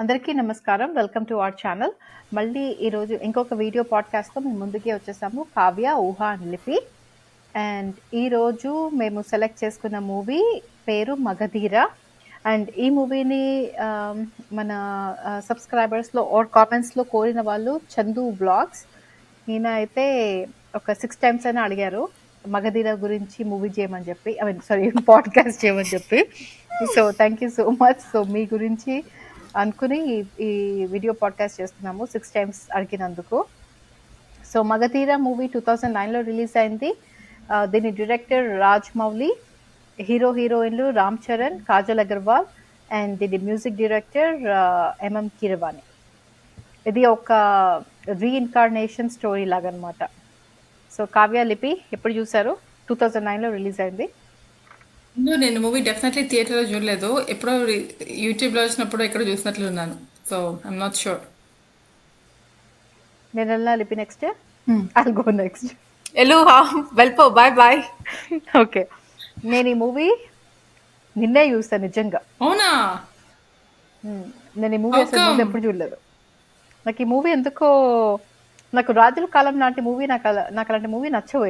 అందరికీ నమస్కారం. Welcome to our channel. మళ్ళీ ఈరోజు ఇంకొక వీడియో పాడ్‌కాస్ట్‌తో మేము ముందుకే వచ్చేసాము. కావ్య, ఊహ అండ్ లిపి. అండ్ ఈరోజు మేము సెలెక్ట్ చేసుకున్న మూవీ పేరు 'మగధీర'. అండ్ ఈ మూవీని మన సబ్స్క్రైబర్స్‌లో ఆర్ కామెంట్స్‌లో కోరిన వాళ్ళు చందు వ్లాగ్స్. ఈయన అయితే ఒక 6 టైమ్స్ అయినా అడిగారు 'మగధీర' గురించి మూవీ చేయమని చెప్పి. పాడ్‌కాస్ట్ చేయమని చెప్పి. So thank you so much. So మీ గురించి అనుకుని ఈ వీడియో పాడ్కాస్ట్ చేస్తున్నాము 6 టైమ్స్ అడిగినందుకు. సో 'మగధీర' మూవీ 2009లో రిలీజ్ అయింది. దీని డైరెక్టర్ రాజమౌళి, హీరోయిన్లు రామ్ చరణ్, కాజల్ అగర్వాల్ అండ్ దీని మ్యూజిక్ డైరెక్టర్ ఎంఎం కీరవాణి. ఇది ఒక రీఇన్కార్నేషన్ స్టోరీ లాగా అనమాట. సో కావ్య, లిపి ఎప్పుడు చూసారు? 2009లో రిలీజ్ అయింది. నేను మూవీ డెఫినెట్లీ థియేటర్లో చూడలేదు. ఎప్పుడో యూట్యూబ్లో వచ్చినప్పుడు ఎక్కడో చూసినట్లు ఉన్నాను. So I'm not sure. నేను వెళ్ళా, లిపి నెక్స్ట్. I'll go next. వెళ్ళిపో, బాయ్ బాయ్. ఓకే, నేను ఈ మూవీ నిన్నే చూస్తాను నిజంగా. అవునా? నేను ఈ మూవీ అసలు ముందు ఎప్పుడు చూడలేదు. నాకు ఈ మూవీ ఎందుకో, నాకు రాజుల కాలం నాటి మూవీ నాకు అలాంటి మూవీ నచ్చవు.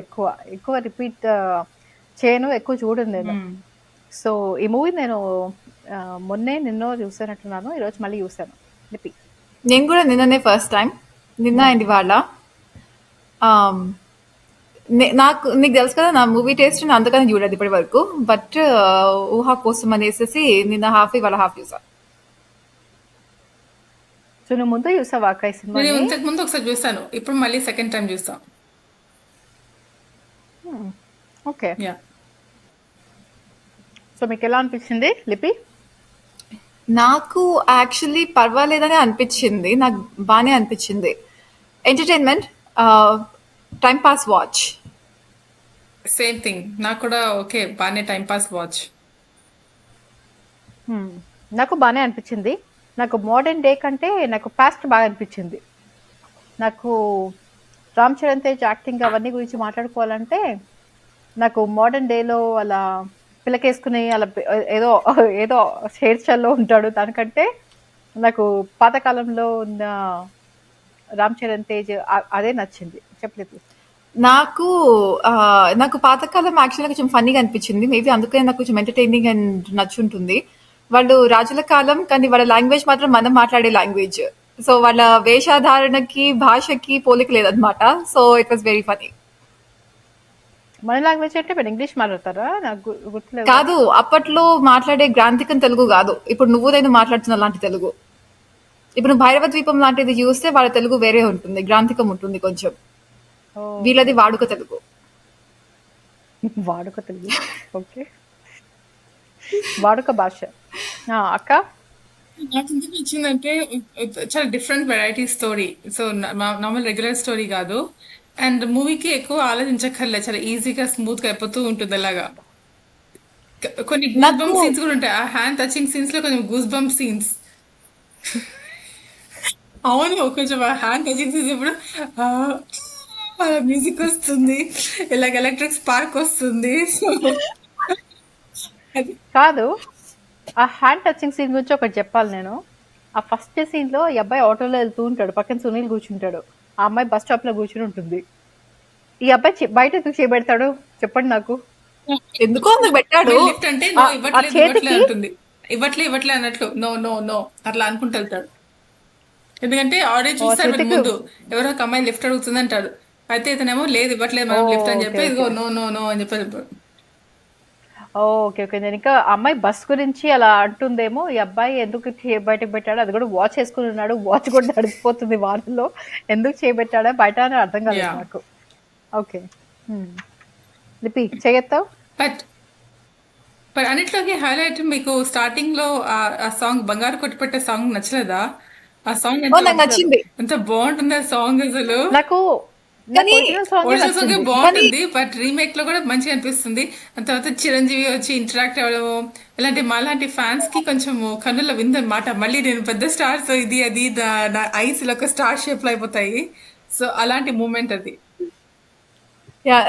ఎక్కువ రిపీట్ చేయను, ఎక్కువ చూడను నేను. సో ఈ మూవీ నేను నిన్నో చూసానట్టున్నాను, ఈరోజు మళ్ళీ చూసాను. లిపి నేను కూడా నిన్ననే ఫస్ట్ టైం, నిన్న అయింది వాళ్ళ. నీకు తెలుసు కదా నా మూవీ టేస్ట్, నేను అందుకని చూడలేదు ఇప్పటి వరకు. బట్ ఊహా కోసం అనేసి నిన్న హాఫ్ ఇవాళ హాఫ్ చూసా. సో నువ్వు ముందు చూసావా ఈ సినిమా? నేను ఇంతకు ముందు ఒకసారి చూసాను, ఇప్పుడు మళ్ళీ సెకండ్ టైం చూస్తాను. ఓకే, సో మీకు ఎలా అనిపించింది లిపి? నాకు యాక్చువల్లీ పర్వాలేదని అనిపించింది, నాకు బాగానే అనిపించింది. Entertainment, time pass watch. Same thing, నాకు కూడా ఓకే, బాగానే టైం పాస్ వాచ్. నాకు బాగానే అనిపించింది. నాకు మోడర్న్ డే కంటే నాకు పాస్ట్ బాగా అనిపించింది. నాకు రామ్ చరణ్ తేజ్ యాక్టింగ్ అవన్నీ గురించి మాట్లాడుకోవాలంటే, నాకు మోడర్న్ డేలో అలా పిల్లకేసుకుని అలా ఏదో ఏదో హెయిర్ స్టైల్లో ఉంటాడు. దానికంటే నాకు పాతకాలంలో ఉన్న రామ్ చరణ్ తేజ్ అదే నచ్చింది. చెప్పలేదు. నాకు పాతకాలం యాక్చువల్గా కొంచెం ఫన్నీగా అనిపించింది. మేబీ అందుకనే నాకు కొంచెం ఎంటర్టైనింగ్ అండ్ నచ్చుంటుంది. వాళ్ళు రాజుల కాలం, కానీ వాళ్ళ లాంగ్వేజ్ మాత్రం మనం మాట్లాడే లాంగ్వేజ్. సో వాళ్ళ వేషధారణకి భాషకి పోలిక లేదనమాట. So it was very funny. మన లాంగ్వేజ్ అంటే మీరు ఇంగ్లీష్ మాట్లాడతారా? నాకు గుర్తులేదు. కాదు, అప్పట్లో మాట్లాడే గ్రాంథికం తెలుగు కాదు. ఇప్పుడు నువ్వు నేను మాట్లాడుతున్న లాంటి తెలుగు. ఇప్పుడు నువ్వు భైరవ ద్వీపం లాంటిది చూస్తే వాళ్ళ తెలుగు వేరే ఉంటుంది, గ్రాంథికం ఉంటుంది కొంచెం. వీళ్ళది వాడుక తెలుగు. వాడుక తెలుగు, ఓకే, వాడుక భాష. అక్క, నాకు ఎందుకు నచ్చిందంటే చాలా different variety story. So normal regular story కాదు. అండ్ మూవీకి ఎక్కువ ఆలోచించక్కర్లే, చాలా ఈజీగా స్మూత్ గా అయిపోతూ ఉంటుంది. అలాగా కొన్ని గూస్ బంప్ సీన్స్ కూడా ఉంటాయి. ఆ హ్యాండ్ టచింగ్ సీన్స్ లో కొంచెం గూస్ బంప్ సీన్స్. అవును, కొంచెం ఆ హ్యాండ్ టచింగ్ సీన్స్ ఇప్పుడు మ్యూజిక్ వస్తుంది, ఇలాగ ఎలక్ట్రిక్ స్పార్క్ వస్తుంది. కాదు, ఆ హ్యాండ్ టచింగ్ సీన్ గురించి ఒకటి చెప్పాలి నేను. ఆ ఫస్ట్ సీన్ లో ఈ అబ్బాయి ఆటోలో వెళ్తూ ఉంటాడు, పక్కన సునీల్ కూర్చుంటాడు, ఆ అమ్మాయి బస్ స్టాప్ లో కూర్చుని ఉంటుంది. ఈ అబ్బాయి బయట ఎందుకు చేయబెడతాడు చెప్పండి నాకు. ఎందుకో అందుకు పెట్టాడు. లిఫ్ట్ అంటే నో ఇవ్వట్లేదు అంటుంది, ఇవ్వట్లే అన్నట్లు నో నో నో అట్లా అనుకుంటూ వెళ్తాడు. ఎందుకంటే ఆడియో చూస్తాడు వీళ్ళ ముందు, ఎవరో ఒక అమ్మాయి లిఫ్ట్ అడుగుతుంది అంటాడు. అయితే ఇతనేమో లేదు ఇవ్వట్లేదు మనం లిఫ్ట్ అని చెప్పి ఇదిగో నో నో నో అని చెప్పి. ఓకే, నేను ఇంకా అమ్మాయి బస్ గురించి అలా అంటుందేమో, ఈ అబ్బాయి ఎందుకు బయటకు పెట్టాడు, అది కూడా వాచ్ వేసుకుని ఉన్నాడు, వాచ్ కూడా నడిచిపోతుంది వారంలో, ఎందుకు చేయబెట్టాడా బయట అని అర్థం కాలేదు నాకు. ఓకే, లిపి చేయొత్తావు. బట్ అన్నిట్లోకి హైలైట్ మీకు స్టార్టింగ్ లో ఆ సాంగ్ బంగారు కొట్టి పెట్టే సాంగ్ నచ్చలేదా? ఆ సాంగ్ నచ్చింది, ఎంత బాగుంటుంది ఆ సాంగ్ అసలు. నాకు ఒరిజినల్ సాంగ్ బాగుంటుంది, బట్ రీమేక్ లో కూడా మంచిగా అనిపిస్తుంది. ఆ తర్వాత చిరంజీవి వచ్చి ఇంటరాక్ట్ అవ్వడము, ఇలాంటి మాలాంటి ఫ్యాన్స్ కి కొంచెం కన్నుల విందనమాట. మళ్ళీ నేను పెద్ద స్టార్స్ ఇది అది నా ఐస్ ఇలా ఒక స్టార్ షేప్ లో అయిపోతాయి. సో అలాంటి మూమెంట్ అది.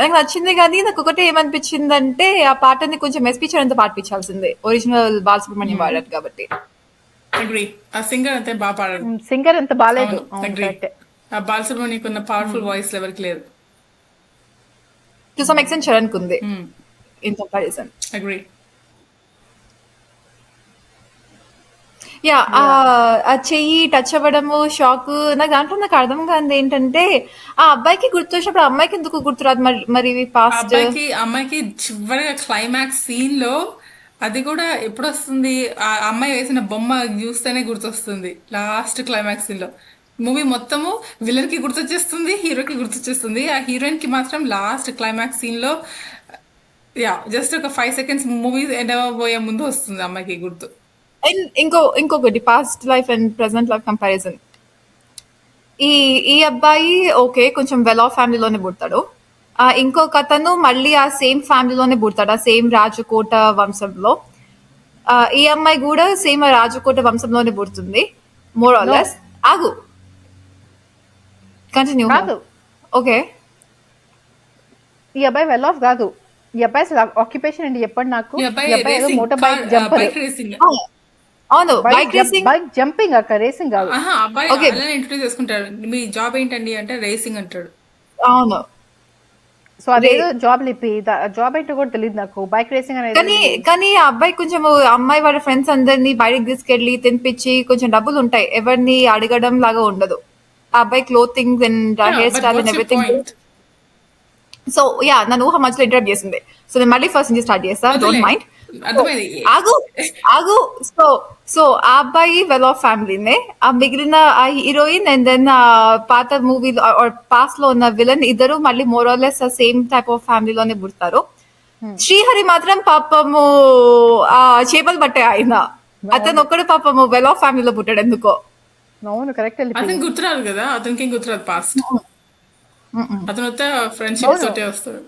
నాకు నచ్చింది. కానీ నాకు ఒకటి ఏమనిపించిందంటే, ఆ పాటని కొంచెం ఎస్పీ చరణ్తో పాడిపించాల్సిందే. ఒరిజినల్ బాలసుబ్రహ్మణ్యం వాడారు కాబట్టి. అగ్రీ. ఆ సింగర్ అంతే బాగా పాడాడు. సింగర్ ఎంత బాగాలేదు. అవును, అవును అగ్రీ. కరెక్ట్. ఆ బాలసుబ్రహ్మణ్యం ఉన్న పవర్ఫుల్ వాయిస్ ఎవరికి లేదు. టు సమ్ ఎక్స్టెంట్ చరణ్ కుంది ఇన్ కంపారిజన్. అగ్రీ. యా ఆ చెయ్యి టచ్ అవ్వడము షాక్ నాకు దాంట్లో నాకు అర్థం కాదు ఏంటంటే ఆ అబ్బాయికి గుర్తు వచ్చినప్పుడు ఆ అమ్మాయికి ఎందుకు గుర్తురాదు మరి ఆ పాస్ట్. అమ్మాయికి చివరిగా క్లైమాక్స్ సీన్ లో అది కూడా ఎప్పుడు వస్తుంది, ఆ అమ్మాయి వేసిన బొమ్మ చూస్తేనే గుర్తొస్తుంది లాస్ట్ క్లైమాక్స్ సీన్ లో. మూవీ మొత్తము విలన్ కి గుర్తొచ్చేస్తుంది, హీరోకి గుర్తొచ్చేస్తుంది. ఆ హీరోయిన్ కి మాత్రం లాస్ట్ క్లైమాక్స్ సీన్ లో జస్ట్ ఒక 5 seconds మూవీ ఎండ్ అవ్వబోయే ముందు వస్తుంది అమ్మాయికి గుర్తు. ఇంకొకటి past life and present life comparison. ఈ ఈ అబ్బాయి ఓకే కొంచెం వెల్ ఆఫ్ ఫ్యామిలీలోనే పుడతాడు. ఇంకొక అతను మళ్ళీ ఆ సేమ్ ఫ్యామిలీలోనే పుడతాడు, ఆ సేమ్ రాజకోట వంశంలో. ఈ అమ్మాయి కూడా సేమ్ రాజకోట వంశంలోనే పుడుతుంది మోర్ ఆర్ No. లెస్. ఆగు, కంటిన్యూ. కాదు, ఓకే, ఈ అబ్బాయి వెల్ ఆఫ్ కాదు. ఈ అబ్బాయి అసలు ఆక్యుపేషన్ ఏంటి చెప్పండి నాకు. ఈ ఈ అబ్బాయి అబ్బాయి ఏదో racing, motor bike jumper. Bike racing. అవును బైక్ రేసింగ్. బైక్ జంపింగ్ అక్క, రేసింగ్ కాదు. ఆహా, అబ్బాయి Okay. అలానే ఇంట్రడ్యూస్ చేసుకుంటాడు. మీ జాబ్ ఏంటండి అంటే రేసింగ్ అంటాడు. అవును, సో అదేదో జాబ్ లిపి, జాబ్ ఏంటో కూడా తెలియదు నాకు. బైక్ రేసింగ్ అనేది కానీ ఆ అబ్బాయి కొంచెం అమ్మాయి వాళ్ళ ఫ్రెండ్స్ అందరినీ బయటకు తీసుకెళ్లి తినిపించి కొంచెం డబ్బులు ఉంటాయి, ఎవరిని అడగడం లాగా ఉండదు. ఆ అబ్బాయి clothing and hair but style and what's your everything. Point? So yeah నన్ను ఊహ మధ్యలో ఇంటరప్ట్ చేసింది. సో నేను మళ్ళీ ఫస్ట్ నుంచి స్టార్ట్ చేస్తా, డోంట్ మైండ్. అర్థమైంది. ఆగు. సో ఆ అబ్బాయి వెల్ ఆఫ్ ఫ్యామిలీనే, ఆ మిగిలిన ఆ హీరోయిన్ అండ్ దెన్ ఆ పాత మూవీ పాస్ట్ లో ఉన్న విలన్ ఇద్దరు మళ్ళీ మోరల్లెస్ సేమ్ టైప్ ఆఫ్ ఫ్యామిలీలోనే పుడతారు. శ్రీహరి మాత్రం పాపము ఆ చేపలు పట్టే ఆయన, అతను ఒక్కడు పాపము వెల్ ఆఫ్ ఫ్యామిలీలో పుట్టాడు ఎందుకో. అవును కరెక్ట్. అతనికి గుర్తురాదు కదా, అతనికి ఏం గుర్తురాదు పాస్ట్. అతను వస్తే ఫ్రెండ్షిప్ తోటే వస్తాడు.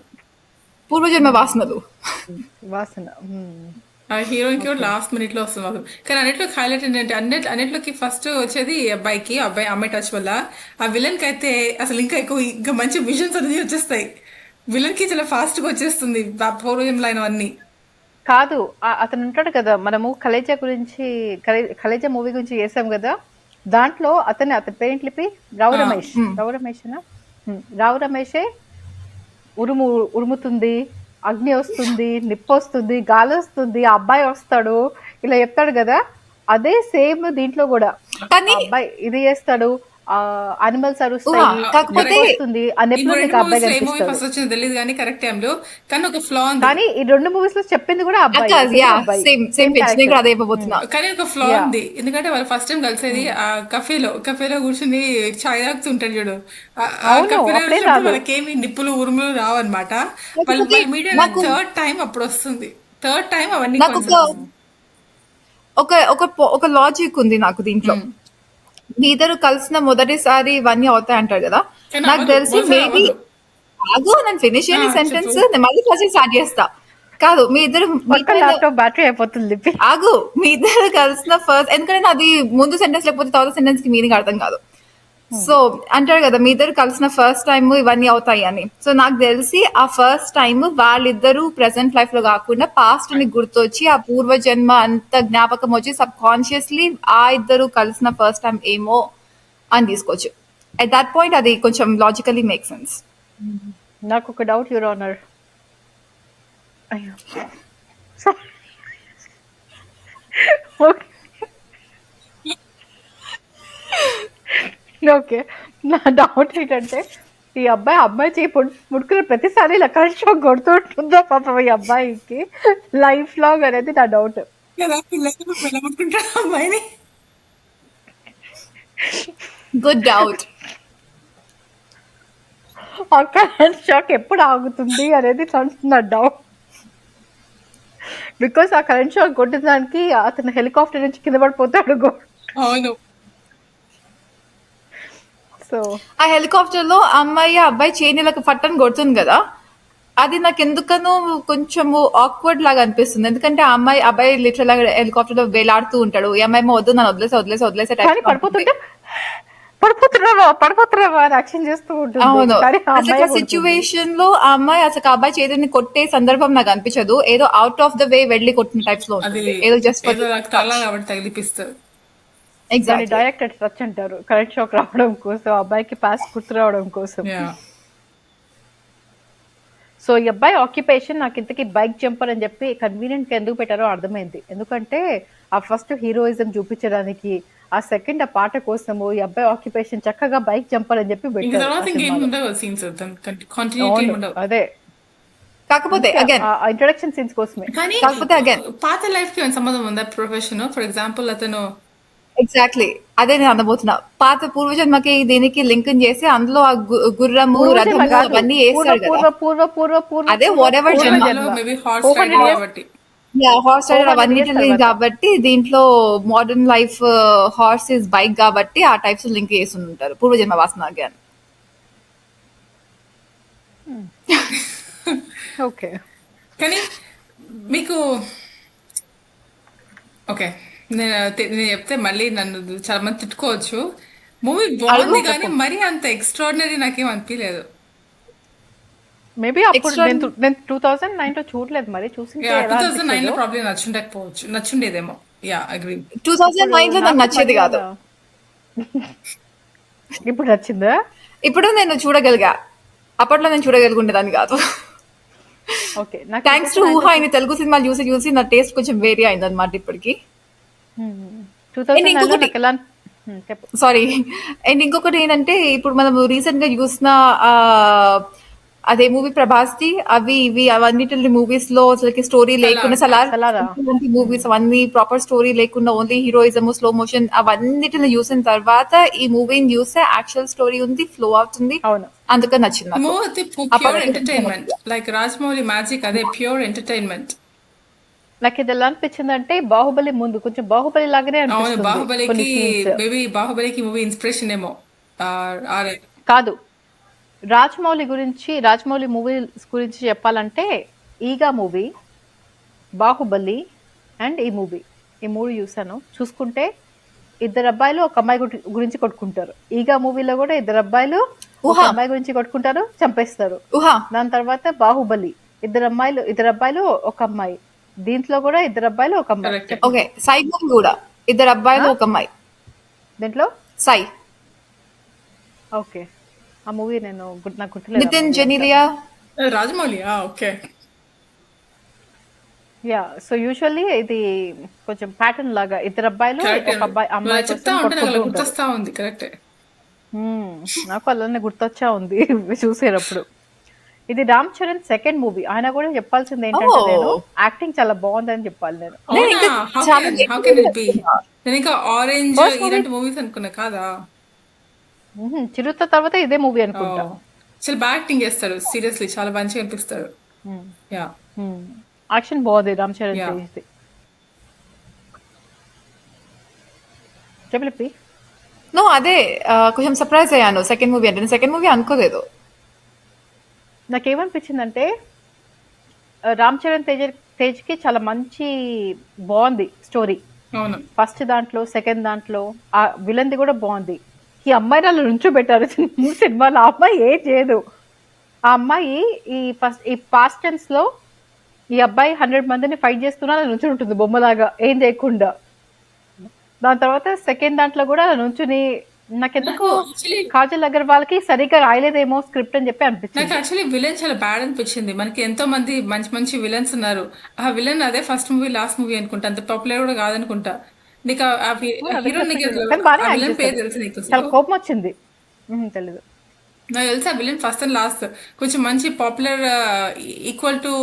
పూర్వజన్మ వాసనలు. వాసన. ఆ హీరోయిన్ కి లాస్ట్ మినిట్ లో వస్తుంది మాత్రం. కానీ అన్నిట్లోకి హైలైట్ ఏంటంటే అన్నిట్లోకి ఫస్ట్ వచ్చేది అబ్బాయికి, అమ్మాయి టచ్ వల్ల. ఆ విలన్ కి అయితే అసలు ఇంకా మంచి విజన్స్ అనేది వచ్చేస్తాయి. విలన్ కి చాలా ఫాస్ట్ గా వచ్చేస్తుంది పూర్వజంలో అయినవన్నీ. కాదు, అతను ఉంటాడు కదా, మనము కలేజా గురించి, కలేజా మూవీ గురించి చేసాం కదా, దాంట్లో అతని పేరెంట్ లిపి రావు రమేష్. రావు రమేషే ఉరుముతుంది, అగ్ని వస్తుంది, నిప్పు వస్తుంది, గాలి వస్తుంది, ఆ అబ్బాయి వస్తాడు, ఇలా చెప్తాడు కదా. అదే సేమ్ దీంట్లో కూడా అబ్బాయి ఇది చేస్తాడు, అనిమల్స్ అరుస్తాయి, కాకపోతే వస్తుంది, ఆ నెప్పులో నీకు అబ్బాయి కనిపిస్తాడు. ఫస్ట్ వచ్చింది తెలియదు కానీ కరెక్ట్ టైం లో. కానీ ఒక ఫ్లా ఉంది. కానీ ఈ 2 మూవీస్ లో చెప్పింది కూడా అబ్బాయి. కానీ ఒక ఫ్లా ఉంది, ఎందుకంటే వాళ్ళు ఫస్ట్ టైం కలిసేది ఆ కఫేలో కూర్చుని చాయ్ తాగుతుంటాడు చూడు. వాళ్ళకేమి నిప్పులు ఉరుములు రావన్నమాట. మీడియా థర్డ్ టైం అప్పుడు వస్తుంది. థర్డ్ టైం అవన్నీ ఒక లాజిక్ ఉంది నాకు దీంట్లో. మీ ఇద్దరు కలిసిన మొదటిసారి ఇవన్నీ అవుతాయి అంటారు కదా. నాకు తెలిసి మేబీ నేను ఫినిష్ చేయని సెంటెన్స్ మళ్ళీ ఫస్ట్ స్టార్ట్ చేస్తా. కాదు, మీ ఇద్దరు బ్యాటరీ అయిపోతుంది. మీ ఇద్దరు కలిసిన ఫస్ట్, ఎందుకంటే అది ముందు సెంటెన్స్ లేకపోతే తర్వాత సెంటెన్స్ కి మీనింగ్ అర్థం కాదు. సో అంటారు కదా మీ ఇద్దరు కలిసిన ఫస్ట్ టైం ఇవన్నీ అవుతాయి అని. సో నాకు తెలిసి ఆ ఫస్ట్ టైం వాళ్ళిద్దరూ ప్రెసెంట్ లైఫ్ లో కాకుండా పాస్ట్ ని గుర్తొచ్చి ఆ పూర్వజన్మ అంత జ్ఞాపకం వచ్చి సబ్ కాన్షియస్లీ ఆ ఇద్దరు కలిసిన ఫస్ట్ టైం ఏమో అని తీసుకోవచ్చు. అట్ దట్ పాయింట్ అది కొంచెం లాజికలీ మేక్ సెన్స్. నాకు ఒక డౌట్ యువర్ ఆనర్. అయ్యో ఓకే, నా డౌట్ ఏంటంటే ఈ అబ్బాయి చేయి ముడుకున్న ప్రతిసారి ఇలా కరెంట్ షాక్ కొడుతుంటుందో పాపం ఈ అబ్బాయికి లైఫ్ లాంగ్ అనేది నా డౌట్. Good doubt. ఆ కరెంట్ షాక్ ఎప్పుడు ఆగుతుంది అనేది నా డౌట్. బికాస్ ఆ కరెంట్ షాక్ కొట్టిన దానికి అతను హెలికాప్టర్ నుంచి కింద పడిపోతాడు. అవును. సో ఆ హెలికాప్టర్ లో అబ్బాయి చేనిలకు పట్టని కొడుతుంది కదా, అది నాకు ఎందుకనో కొంచెము ఆక్వర్డ్ లాగా అనిపిస్తుంది. ఎందుకంటే అబ్బాయి లిటరల్ గా హెలికాప్టర్ లో వేలాడుతూ ఉంటాడు, ఈ అమ్మాయి వద్దు నన్ను వదిలేసే పడిపోతున్నావా యాక్షన్ చేస్తూ ఉంటుంది. అవును, అసలు సిచ్యువేషన్ లో ఆ అబ్బాయి చేతిని కొట్టే సందర్భం నాకు అనిపించదు. ఏదో అవుట్ ఆఫ్ ద వే వెళ్ళి కొట్టిన టైప్స్ లో ఉంటుంది, ఏదో జస్ట్ తగిలిపిస్తారు. దాన్ని ఎగ్జాక్ట్లీ. డైరెక్టెడ్ టచ్ అంటారు. కరెంట్ షాక్ రావడం కోసం, అబ్బాయికి పాస్ గుర్తు రావడం కోసం. యా సో ఈ అబ్బాయి ఆక్యుపేషన్ నాకు ఇంతకీ బైక్ జంపర్ అని చెప్పి కన్వీనియంట్ గా ఎందుకు పెట్టారో అర్థమైంది. ఎందుకంటే ఆ ఫస్ట్ హీరోయిజం చూపించడానికి, ఆ సెకండ్ ఆ పాట కోసము ఈ అబ్బాయి ఆక్యుపేషన్ చక్కగా బైక్ జంపర్ అని చెప్పి ఇంక పెట్టారు తర్వాత ఆ ఇంకేం సినిమాలో. ఉండవు సీన్స్, కంటిన్యూటీ అవును, ఉండవు. అదే కాకపోతే అగైన్ ఆ ఇంట్రొడక్షన్ సీన్స్ కోసమే. కానీ కాకపోతే అగైన్ పాత లైఫ్ కి ఏమైనా సంబంధం ఉందా ప్రొఫెషన్? ఫర్ ఎగ్జాంపుల్ అతను ఎగ్జాక్ట్లీ అదే నేను అనబోతున్నా. పాత పూర్వజన్మకి దీనికి లింక్ చేసి అందులో ఆ గుర్రము పూర్వజన్మ రథము కాదు, అవన్నీ పూర్వ వేస్తాడు పూర్వ కదా. పూర్వ పూర్వ పూర్వ అదే పూర్వ వాట్ ఎవర్ పూర్వ జన్మ. జన్మలో జన్మ మేబీ హార్స్ 400 రైడర్ years కాబట్టి. హార్స్ రైడర్ 400 years అవన్నిటిని తర్వాత. కాబట్టి దీంట్లో modern life horse is bike కాబట్టి ఆ టైప్స్ లింక్ చేసి ఉంటారు పూర్వజన్మ వాసన అగైన్. ఓకే, కానీ మీకు ఓకే, నేను చెప్తే మళ్ళీ నన్ను చాలా మంది తిట్టుకోవచ్చు. మూవీ బాగుంది అడుగు. కానీ మరీ అంత ఎక్స్ట్రాడినరీ నాకేం అనిపించలేదు. మేబీ అప్పుడు Extra- నేను 2009 లో చూడలేదు, మరి చూసింటే ఎలా 2009 లో అనిపించదు. ప్రాబ్లం నచ్చుండకపోవచ్చు, నచ్చుండేదేమో. Yeah agree. 2009 లో నాకు నాకు నచ్చేది మరి కాదు. అలా- ఇప్పుడు నచ్చిందా? ఇప్పుడు నేను చూడగలిగా, అప్పట్లో నేను చూడగలుగుండేదాన్ని కాదు. ఓకే, నాకు థ్యాంక్స్ టు ఊహా ఆయన తెలుగు సినిమాలు చూసి చూసి నా టేస్ట్ కొంచెం వేరీ అయింది అనమాట ఇప్పటికి. 2009 లో ఇంకొకటి- నాకు ఎలా చెప్పు. సారీ. అండ్ ఇంకొకటి ఏంటంటే ఇప్పుడు మనం రీసెంట్ గా చూసిన అదే మూవీ ప్రభాస్ది అవి ఇవి అవన్నిటి మూవీస్ లో అసలుకి స్టోరీ లేకుండా సలారా. మూవీస్ అవన్నీ ప్రాపర్ స్టోరీ లేకుండా ఓన్లీ హీరోయిజం స్లో మోషన్ అవన్నిటిని చూసిన తర్వాత ఈ మూవీని చూస్తే యాక్చువల్ స్టోరీ ఉంది, ఫ్లో అవుతుంది, అవును, అందుకని నచ్చింది నాకు. Movie pure entertainment, like Rajamouli magic, అదే ప్యూర్ ఎంటర్టైన్మెంట్. నాకు ఇది ఎలా అనిపించింది అంటే బాహుబలి ముందు కొంచెం బాహుబలి లాగానే అవును, అనిపిస్తుంది కొన్ని బాహుబలికి scenes. మేబీ బాహుబలికి మూవీ ఇన్స్పిరేషన్ ఏమో. ఆరే కాదు, రాజమౌళి మూవీస్ గురించి చెప్పాలంటే ఈగా మూవీ, బాహుబలి అండ్ ఈ మూడు చూసుకుంటే ఇద్దరు అబ్బాయిలు ఒక అమ్మాయి గురించి కొట్టుకుంటారు. ఈగా మూవీలో కూడా ఇద్దరు అబ్బాయిలు ఒక ఊహా. అమ్మాయి గురించి కొట్టుకుంటారు, చంపేస్తారు. ఊహా. దాని తర్వాత బాహుబలి ఇద్దరు అబ్బాయిలు ఒక అమ్మాయి, దీంట్లో కూడా ఇద్దరు అబ్బాయిలు ఒక అమ్మాయి. Correct. ఓకే, సై మూవీ కూడా ఇద్దరు అబ్బాయిలు ఒక అమ్మాయి. దీంట్లో సై ఓకే, ఆ మూవీ నాకు గుర్తులేదు. Nithin Genelia. Rajamouli. Okay. Yeah, so usually ఇది కొంచెం ప్యాటర్న్ లాగా ఇద్దరు అబ్బాయిలు ఒక అమ్మాయి చెప్తా కోసం ఉంటే నాకు అలా కొట్టుకుంటూ ఉంటారు. గుర్తొస్తా ఉంది. కరెక్ట్. నాకు అలానే గుర్తొచ్చా ఉంది చూసేటప్పుడు. ఇది రామ్ చరణ్ సెకండ్ మూవీ. ఆయన కూడా చెప్పాల్సింది ఏంటంటే Oh. నేను యాక్టింగ్ చాలా బాగుందని చెప్పాలి నేను. నేను ఇంకా చాలా హౌ కెన్ ఇట్ బి? నేను ఇంకా ఆరెంజ్ First movie- ఇలాంటి మూవీస్ అనుకున్నా కాదా. చిరుత తర్వాత ఇదే మూవీ అనుకుంటా. చాలా బాగా యాక్టింగ్ చేస్తాడు, సీరియస్లీ చాలా మంచిగా అనిపిస్తాడు. యా యాక్షన్ బాగుంది రామ్ చరణ్ Yeah. చేసి. చెప్పి నో అదే కొంచెం సర్ప్రైజ్ అయ్యాను సెకండ్ మూవీ అంటే. నేను సెకండ్ మూవీ అనుకోలేదు. నాకేమనిపించిందంటే రామ్ చరణ్ తేజ్కి చాలా మంచి బాగుంది స్టోరీ. అవును. ఫస్ట్ దాంట్లో సెకండ్ దాంట్లో ఆ విలన్ది కూడా బాగుంది. ఈ అమ్మాయి వాళ్ళు నుంచోబెట్టారు సినిమాలో. ఆ అమ్మాయి ఏం చేయదు. ఆ అమ్మాయి ఈ పాస్ట్ టెన్స్ లో ఈ అబ్బాయి 100 మందిని ఫైట్ చేస్తున్నా అలా నుంచుని ఉంటుంది బొమ్మలాగా, ఏం చేయకుండా. దాని తర్వాత సెకండ్ దాంట్లో కూడా నుంచుని నాకెందుకు కాజల్ అగర్వాల్ కి సరిగ్గా రాయలేదేమో స్క్రిప్ట్ అని చెప్పి అనిపించింది. నాకు యాక్చువల్లీ విలన్ చాలా బ్యాడ్ అనిపించింది. మనకి ఎంతో మంది మంచి మంచి విలన్స్ ఉన్నారు. ఆ విలన్ అదే ఫస్ట్ మూవీ లాస్ట్ మూవీ అనుకుంటా, అంత పాపులర్ కూడా కాదనుకుంటా. నీకు హీరో కానీ బాగానే యాక్ట్ విలన్ పేరు చేశాడు. తెలుసు నీకు? చాలా కోపం వచ్చింది. తెలీదు. నాకు తెలుసా విలన్ ఫస్ట్ అండ్ లాస్ట్ కొంచెం మంచి popular, equal to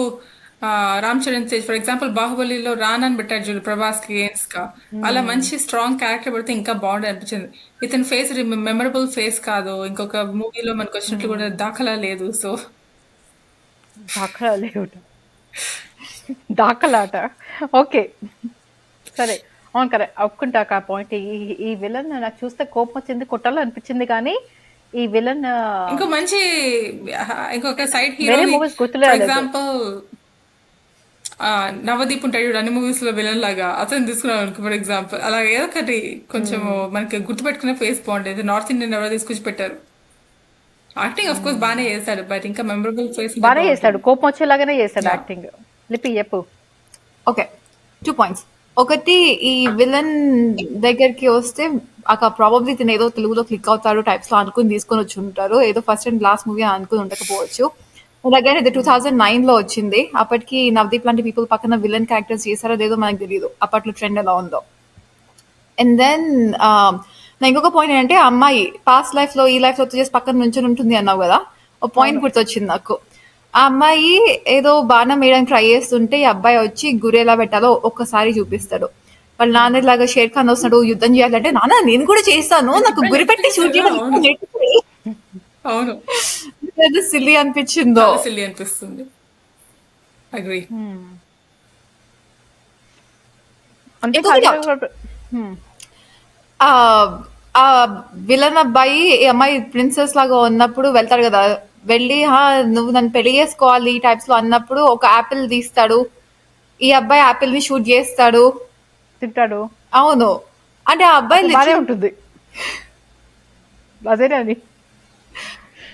Ram Charan Tej. For example బాహుబలిలో రాన్ అని పెట్టాడు చూడు ప్రభాస్ కి against గా, అలా మంచి స్ట్రాంగ్ క్యారెక్టర్ పెడితే ఇంకా బాగుండే అనిపించింది. ఇతని ఫేస్ మెమరబుల్ ఫేస్ కాదు. ఇంకొక మూవీలో మనకు వచ్చినట్లు కూడా దాఖలా లేదు. సో దాఖలా లేవుట, దాఖలాట. ఓకే సరే, అవును కరెక్ట్, ఒప్పుకుంటాక ఆ పాయింట్. ఈ విలన్ నాకు చూస్తే కోపం వచ్చింది, కొట్టాలో అనిపించింది. కానీ ఈ విలన్ ఇంకో మంచి ఇంకొక సైడ్ వేరే హీరో, మూవీస్ గుర్తులేదు. ఫర్ ఎగ్జాంపుల్ నవదీప్ ఉంటాడు చూడు అన్ని మూవీస్ లో విలన్ లాగా, అతను తీసుకున్నాం అనుకో ఫర్ ఎగ్జాంపుల్. అలా ఏదో ఒకటి కొంచెం మనకి గుర్తుపెట్టుకునే ఫేస్ బాగుండేది. నార్త్ ఇండియన్ ఎవరో తీసుకొచ్చి పెట్టారు. యాక్టింగ్ ఆఫ్ కోర్స్ బాగానే చేస్తాడు, బట్ ఇంకా మెమరబుల్ ఫేస్ బాగానే చేస్తాడు, కోపం వచ్చేలాగానే చేస్తాడు యాక్టింగ్. లిపి చెప్పు. Okay, 2 points. ఒకటి ఈ విలన్ దగ్గరికి వస్తే ప్రాబబ్లీ తిన ఏదో తెలుగులో క్లిక్ అవుతారు టైప్స్ లో అనుకుని తీసుకొని వచ్చి ఉంటారు. ఏదో ఫస్ట్ అండ్ లాస్ట్ మూవీ అనుకుని ఉండకపోవచ్చు. దగ్గర ఇది 2009 లో వచ్చింది. అప్పటికి నవదీప్ లాంటి పీపుల్ పక్కన విలన్ క్యారెక్టర్స్ చేశారో లేదో మనకు తెలియదు అప్పట్లో ట్రెండ్ ఎలా ఉందో. అండ్ దెన్ నా ఇంకొక పాయింట్ ఏంటంటే అమ్మాయి పాస్ట్ లైఫ్ లో ఈ లైఫ్ లో చేసి పక్కన నుంచొని ఉంటుంది అన్నావు కదా, ఒక పాయింట్ గుర్తొచ్చింది నాకు. ఆ అమ్మాయి ఏదో బాణం వేయడానికి ట్రై చేస్తుంటే ఈ అబ్బాయి వచ్చి గురి ఎలా పెట్టాలో ఒక్కసారి చూపిస్తాడు. వాళ్ళ నాన్న లాగా షేర్ ఖాన్ వస్తాడు యుద్ధం చేయాలంటే, నాన్న నేను కూడా చేస్తాను నాకు గురి పెట్టి షూట్ అవును చేయడం సిల్లీ అనిపించిందో. సిల్లీ అనిపిస్తుంది. అగ్రీ. అంటే ఆ విలన్ అబ్బాయి ఈ అమ్మాయి ప్రిన్సెస్ లాగా ఉన్నప్పుడు వెళ్తాడు కదా, వెళ్ళి నువ్వు నన్ను పెళ్లి చేసుకోవాలి ఈ టైప్స్ లో అన్నప్పుడు ఒక యాపిల్ తీస్తాడు. ఈ అబ్బాయి యాపిల్ ని షూట్ చేస్తాడు, తింటాడు. అవును, అంటే ఆ అబ్బాయి బానే ఉంటుంది అదేనండి.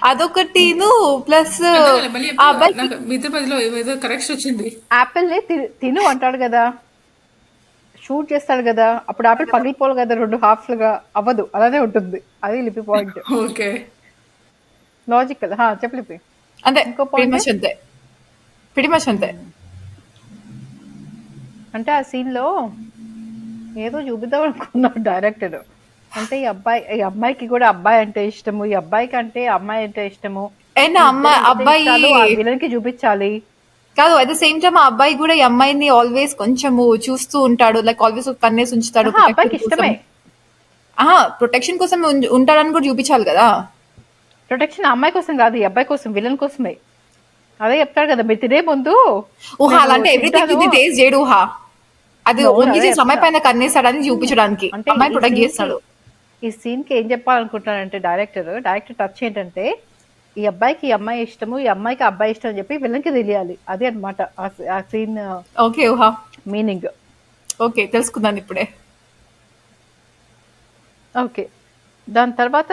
అదొకటిను ప్లస్ ఆ అబ్బాయి మిగతా పదిలో ఏదో కరెక్షన్ వచ్చింది. యాపిల్ ని తిను అంటాడు కదా, షూట్ చేస్తాడు కదా, అప్పుడు యాపిల్ పగిలిపోవాలి కదా, 2 హాఫ్లుగా అవ్వదు, అలానే ఉంటుంది. అది లిపి పాయింట్. Okay logical. చెప్పు లిపి. అంతే, ఇంకో పాయింట్ pretty much అంతే. అంటే ఆ సీన్ లో ఏదో చూపిద్దాం అనుకున్నాడు డైరెక్టర్. అంటే ఈ అమ్మాయికి కూడా అబ్బాయి అంటే ఇష్టము, ఈ అబ్బాయికి అంటే అమ్మాయి అంటే ఇష్టము, అబ్బాయి విలన్ కి చూపించాలి కాదు. అట్ ద సేమ్ టైమ్ ఆ అబ్బాయి కూడా ఈ అమ్మాయిని ఆల్వేస్ కొంచెము చూస్తూ ఉంటాడు, లైక్ ఆల్వేస్ కన్నేసి ఉంచుతాడు. అబ్బాయికి ఇష్టమే, ప్రొటెక్షన్ కోసం ఉంటాడని కూడా చూపించాలి కదా. ప్రొటెక్షన్ అమ్మాయి కోసం కాదు, ఈ అబ్బాయి కోసం, విలన్ కోసమే. అదే చెప్తాడు కదా, మీరు తినే ముందు అంటే ఎవ్రీథింగ్ టేస్ట్ చేయడు. అది ఓన్లీ చేసి అమ్మాయి పైన కన్నేస్తాడని చూపించడానికి, అమ్మాయి ప్రొటెక్ట్ చేస్తాడు. ఈ సీన్ కి ఏం చెప్పాలనుకుంటానంటే డైరెక్టర్ టచ్ ఏంటంటే, ఈ అబ్బాయికి ఈ అమ్మాయి ఇష్టము, ఈ అమ్మాయికి అబ్బాయి ఇష్టం అని చెప్పి విలన్ కి తెలియాలి. అదే అనమాట ఆ సీన్ మీనింగ్. ఓకే, తెలుసుకున్నాను ఇప్పుడే. ఓకే, దాని తర్వాత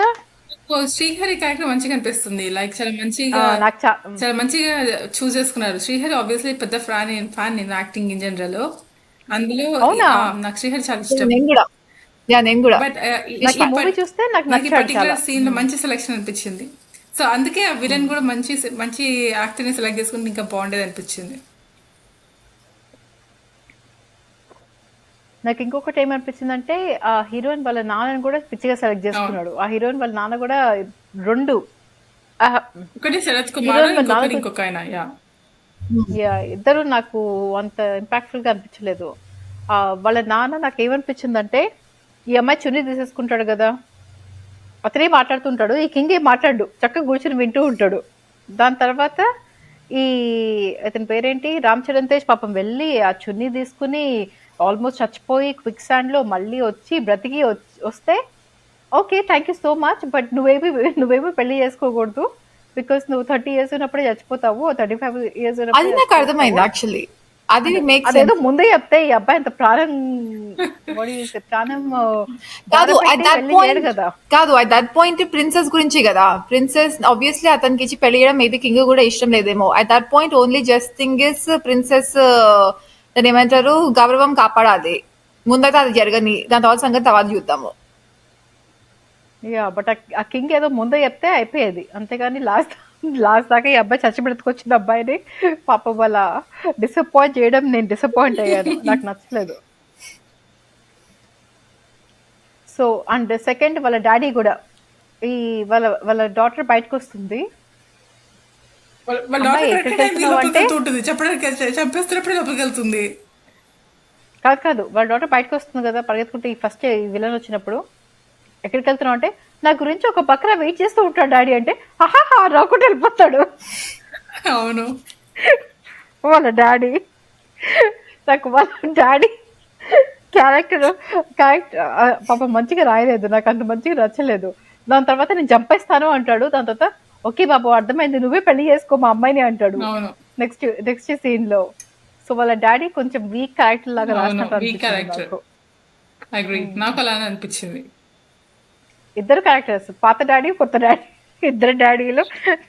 శ్రీహరి క్యారెక్టర్ మంచిగా అనిపిస్తుంది. లైక్ చాలా మంచిగా చూస్ చేసుకున్నారు. శ్రీహరి ఆబ్వియస్లీ పెద్ద ఫ్యాన్ నేను యాక్టింగ్ ఇన్ జనరల్. అందులో నాకు శ్రీహరి చాలా ఇష్టం. బట్ చూస్తే నాకు పర్టికులర్ సీన్ లో మంచి సెలెక్షన్ అనిపించింది. సో అందుకే ఆ విలన్ కూడా మంచి యాక్టర్ ని సెలెక్ట్ చేసుకుంటే ఇంకా బాగుండేది అనిపించింది. నాకు ఇంకొకటి ఏమనిపించిందంటే, ఆ హీరోయిన్ వాళ్ళ నాన్నని కూడా పిచ్చిగా సెలెక్ట్ చేసుకున్నాడు. ఆ హీరోయిన్ వాళ్ళ నాన్న కూడా 2 ఒకటి శరత్ కుమార్, ఇంకొక ఆయన. ఇద్దరు నాకు అంత ఇంపాక్ట్ఫుల్ గా అనిపించలేదు. వాళ్ళ నాన్న నాకు ఏమనిపించిందంటే, ఈ అమ్మాయి చున్నీ తీసేసుకుంటాడు కదా, అతనే మాట్లాడుతుంటాడు, ఈ కింగ్ ఏం మాట్లాడు, చక్కగా కూర్చొని వింటూ ఉంటాడు. దాని తర్వాత అతని పేరేంటి, రామ్ చరణ్ తేజ్ పాపం వెళ్ళి ఆ చున్నీ తీసుకుని ఆల్మోస్ట్ చచ్చిపోయి క్విక్ శాండ్ లో మళ్ళీ వచ్చి బ్రతికి వస్తే okay thank you so much, but నువ్వేమి పెళ్లి చేసుకోకూడదు, బికాస్ నువ్వు 30 years ఉన్నప్పుడే చచ్చిపోతావు, 35 years అర్థమైంది. అది అదేదో ముందే చెప్తే ఈ అబ్బాయి అంత ప్రాణం కాదు. అట్ దట్ పాయింట్ ప్రిన్సెస్ గురించి కదా, ప్రిన్సెస్ ఆబ్వియస్లీ అతనికి ఇచ్చి పెళ్లి చేయడం మేబీ కింగ్ కూడా ఇష్టం లేదేమో. At that point only just thing is princess దాన్ని ఏమంటారు, గౌరవం కాపాడాలి. ముందైతే అది జరగని, దాని తర్వాత సంగతి తర్వాత చూద్దాము. బట్ ఆ కింగ్ ఏదో ముందే చెప్తే అయిపోయేది, అంతేగాని లాస్ట్ దాకా ఈ అబ్బాయి చచ్చి బ్రతుకొచ్చిన అబ్బాయిని పాపం వాళ్ళ డిసప్పాయింట్ చేయడం నేను డిసప్పాయింట్ అయ్యాను, నాకు నచ్చలేదు. సో అండ్ సెకండ్ వాళ్ళ డాడీ కూడా, ఈ వాళ్ళ డాటర్ బయటకు వస్తుంది, కాదు వాళ్ళ డాటర్ బయటకు వస్తుంది కదా పరిగెత్తుకుంటే, ఈ ఫస్ట్ విలన్ వచ్చినప్పుడు ఎక్కడికి వెళ్తున్నావు అంటే, నా గురించి ఒక పక్కన వెయిట్ చేస్తూ ఉంటాడు డాడీ అంటే, ఆహాహా రాకుండా వెళ్ళిపోతాడు. అవును, వాళ్ళ డాడీ క్యారెక్టర్ పాపం మంచిగా రాయలేదు, నాకు అంత మంచిగా నచ్చలేదు. దాని తర్వాత నేను చంపేస్తాను అంటాడు, దాని తర్వాత ఓకే బాబు అర్థమైంది, నువ్వే పెళ్లి చేసుకో మా అమ్మాయిని అంటాడు నెక్స్ట్ సీన్ లో. సో వాళ్ళ డాడీ కొంచెం వీక్ క్యారెక్టర్ లాగా రాసినట్టు నాకు అలానే అనిపించింది. ఇద్దరు క్యారెక్టర్స్, పాత డాడీ కొత్త డాడీ, ఇద్దరు డాడీలు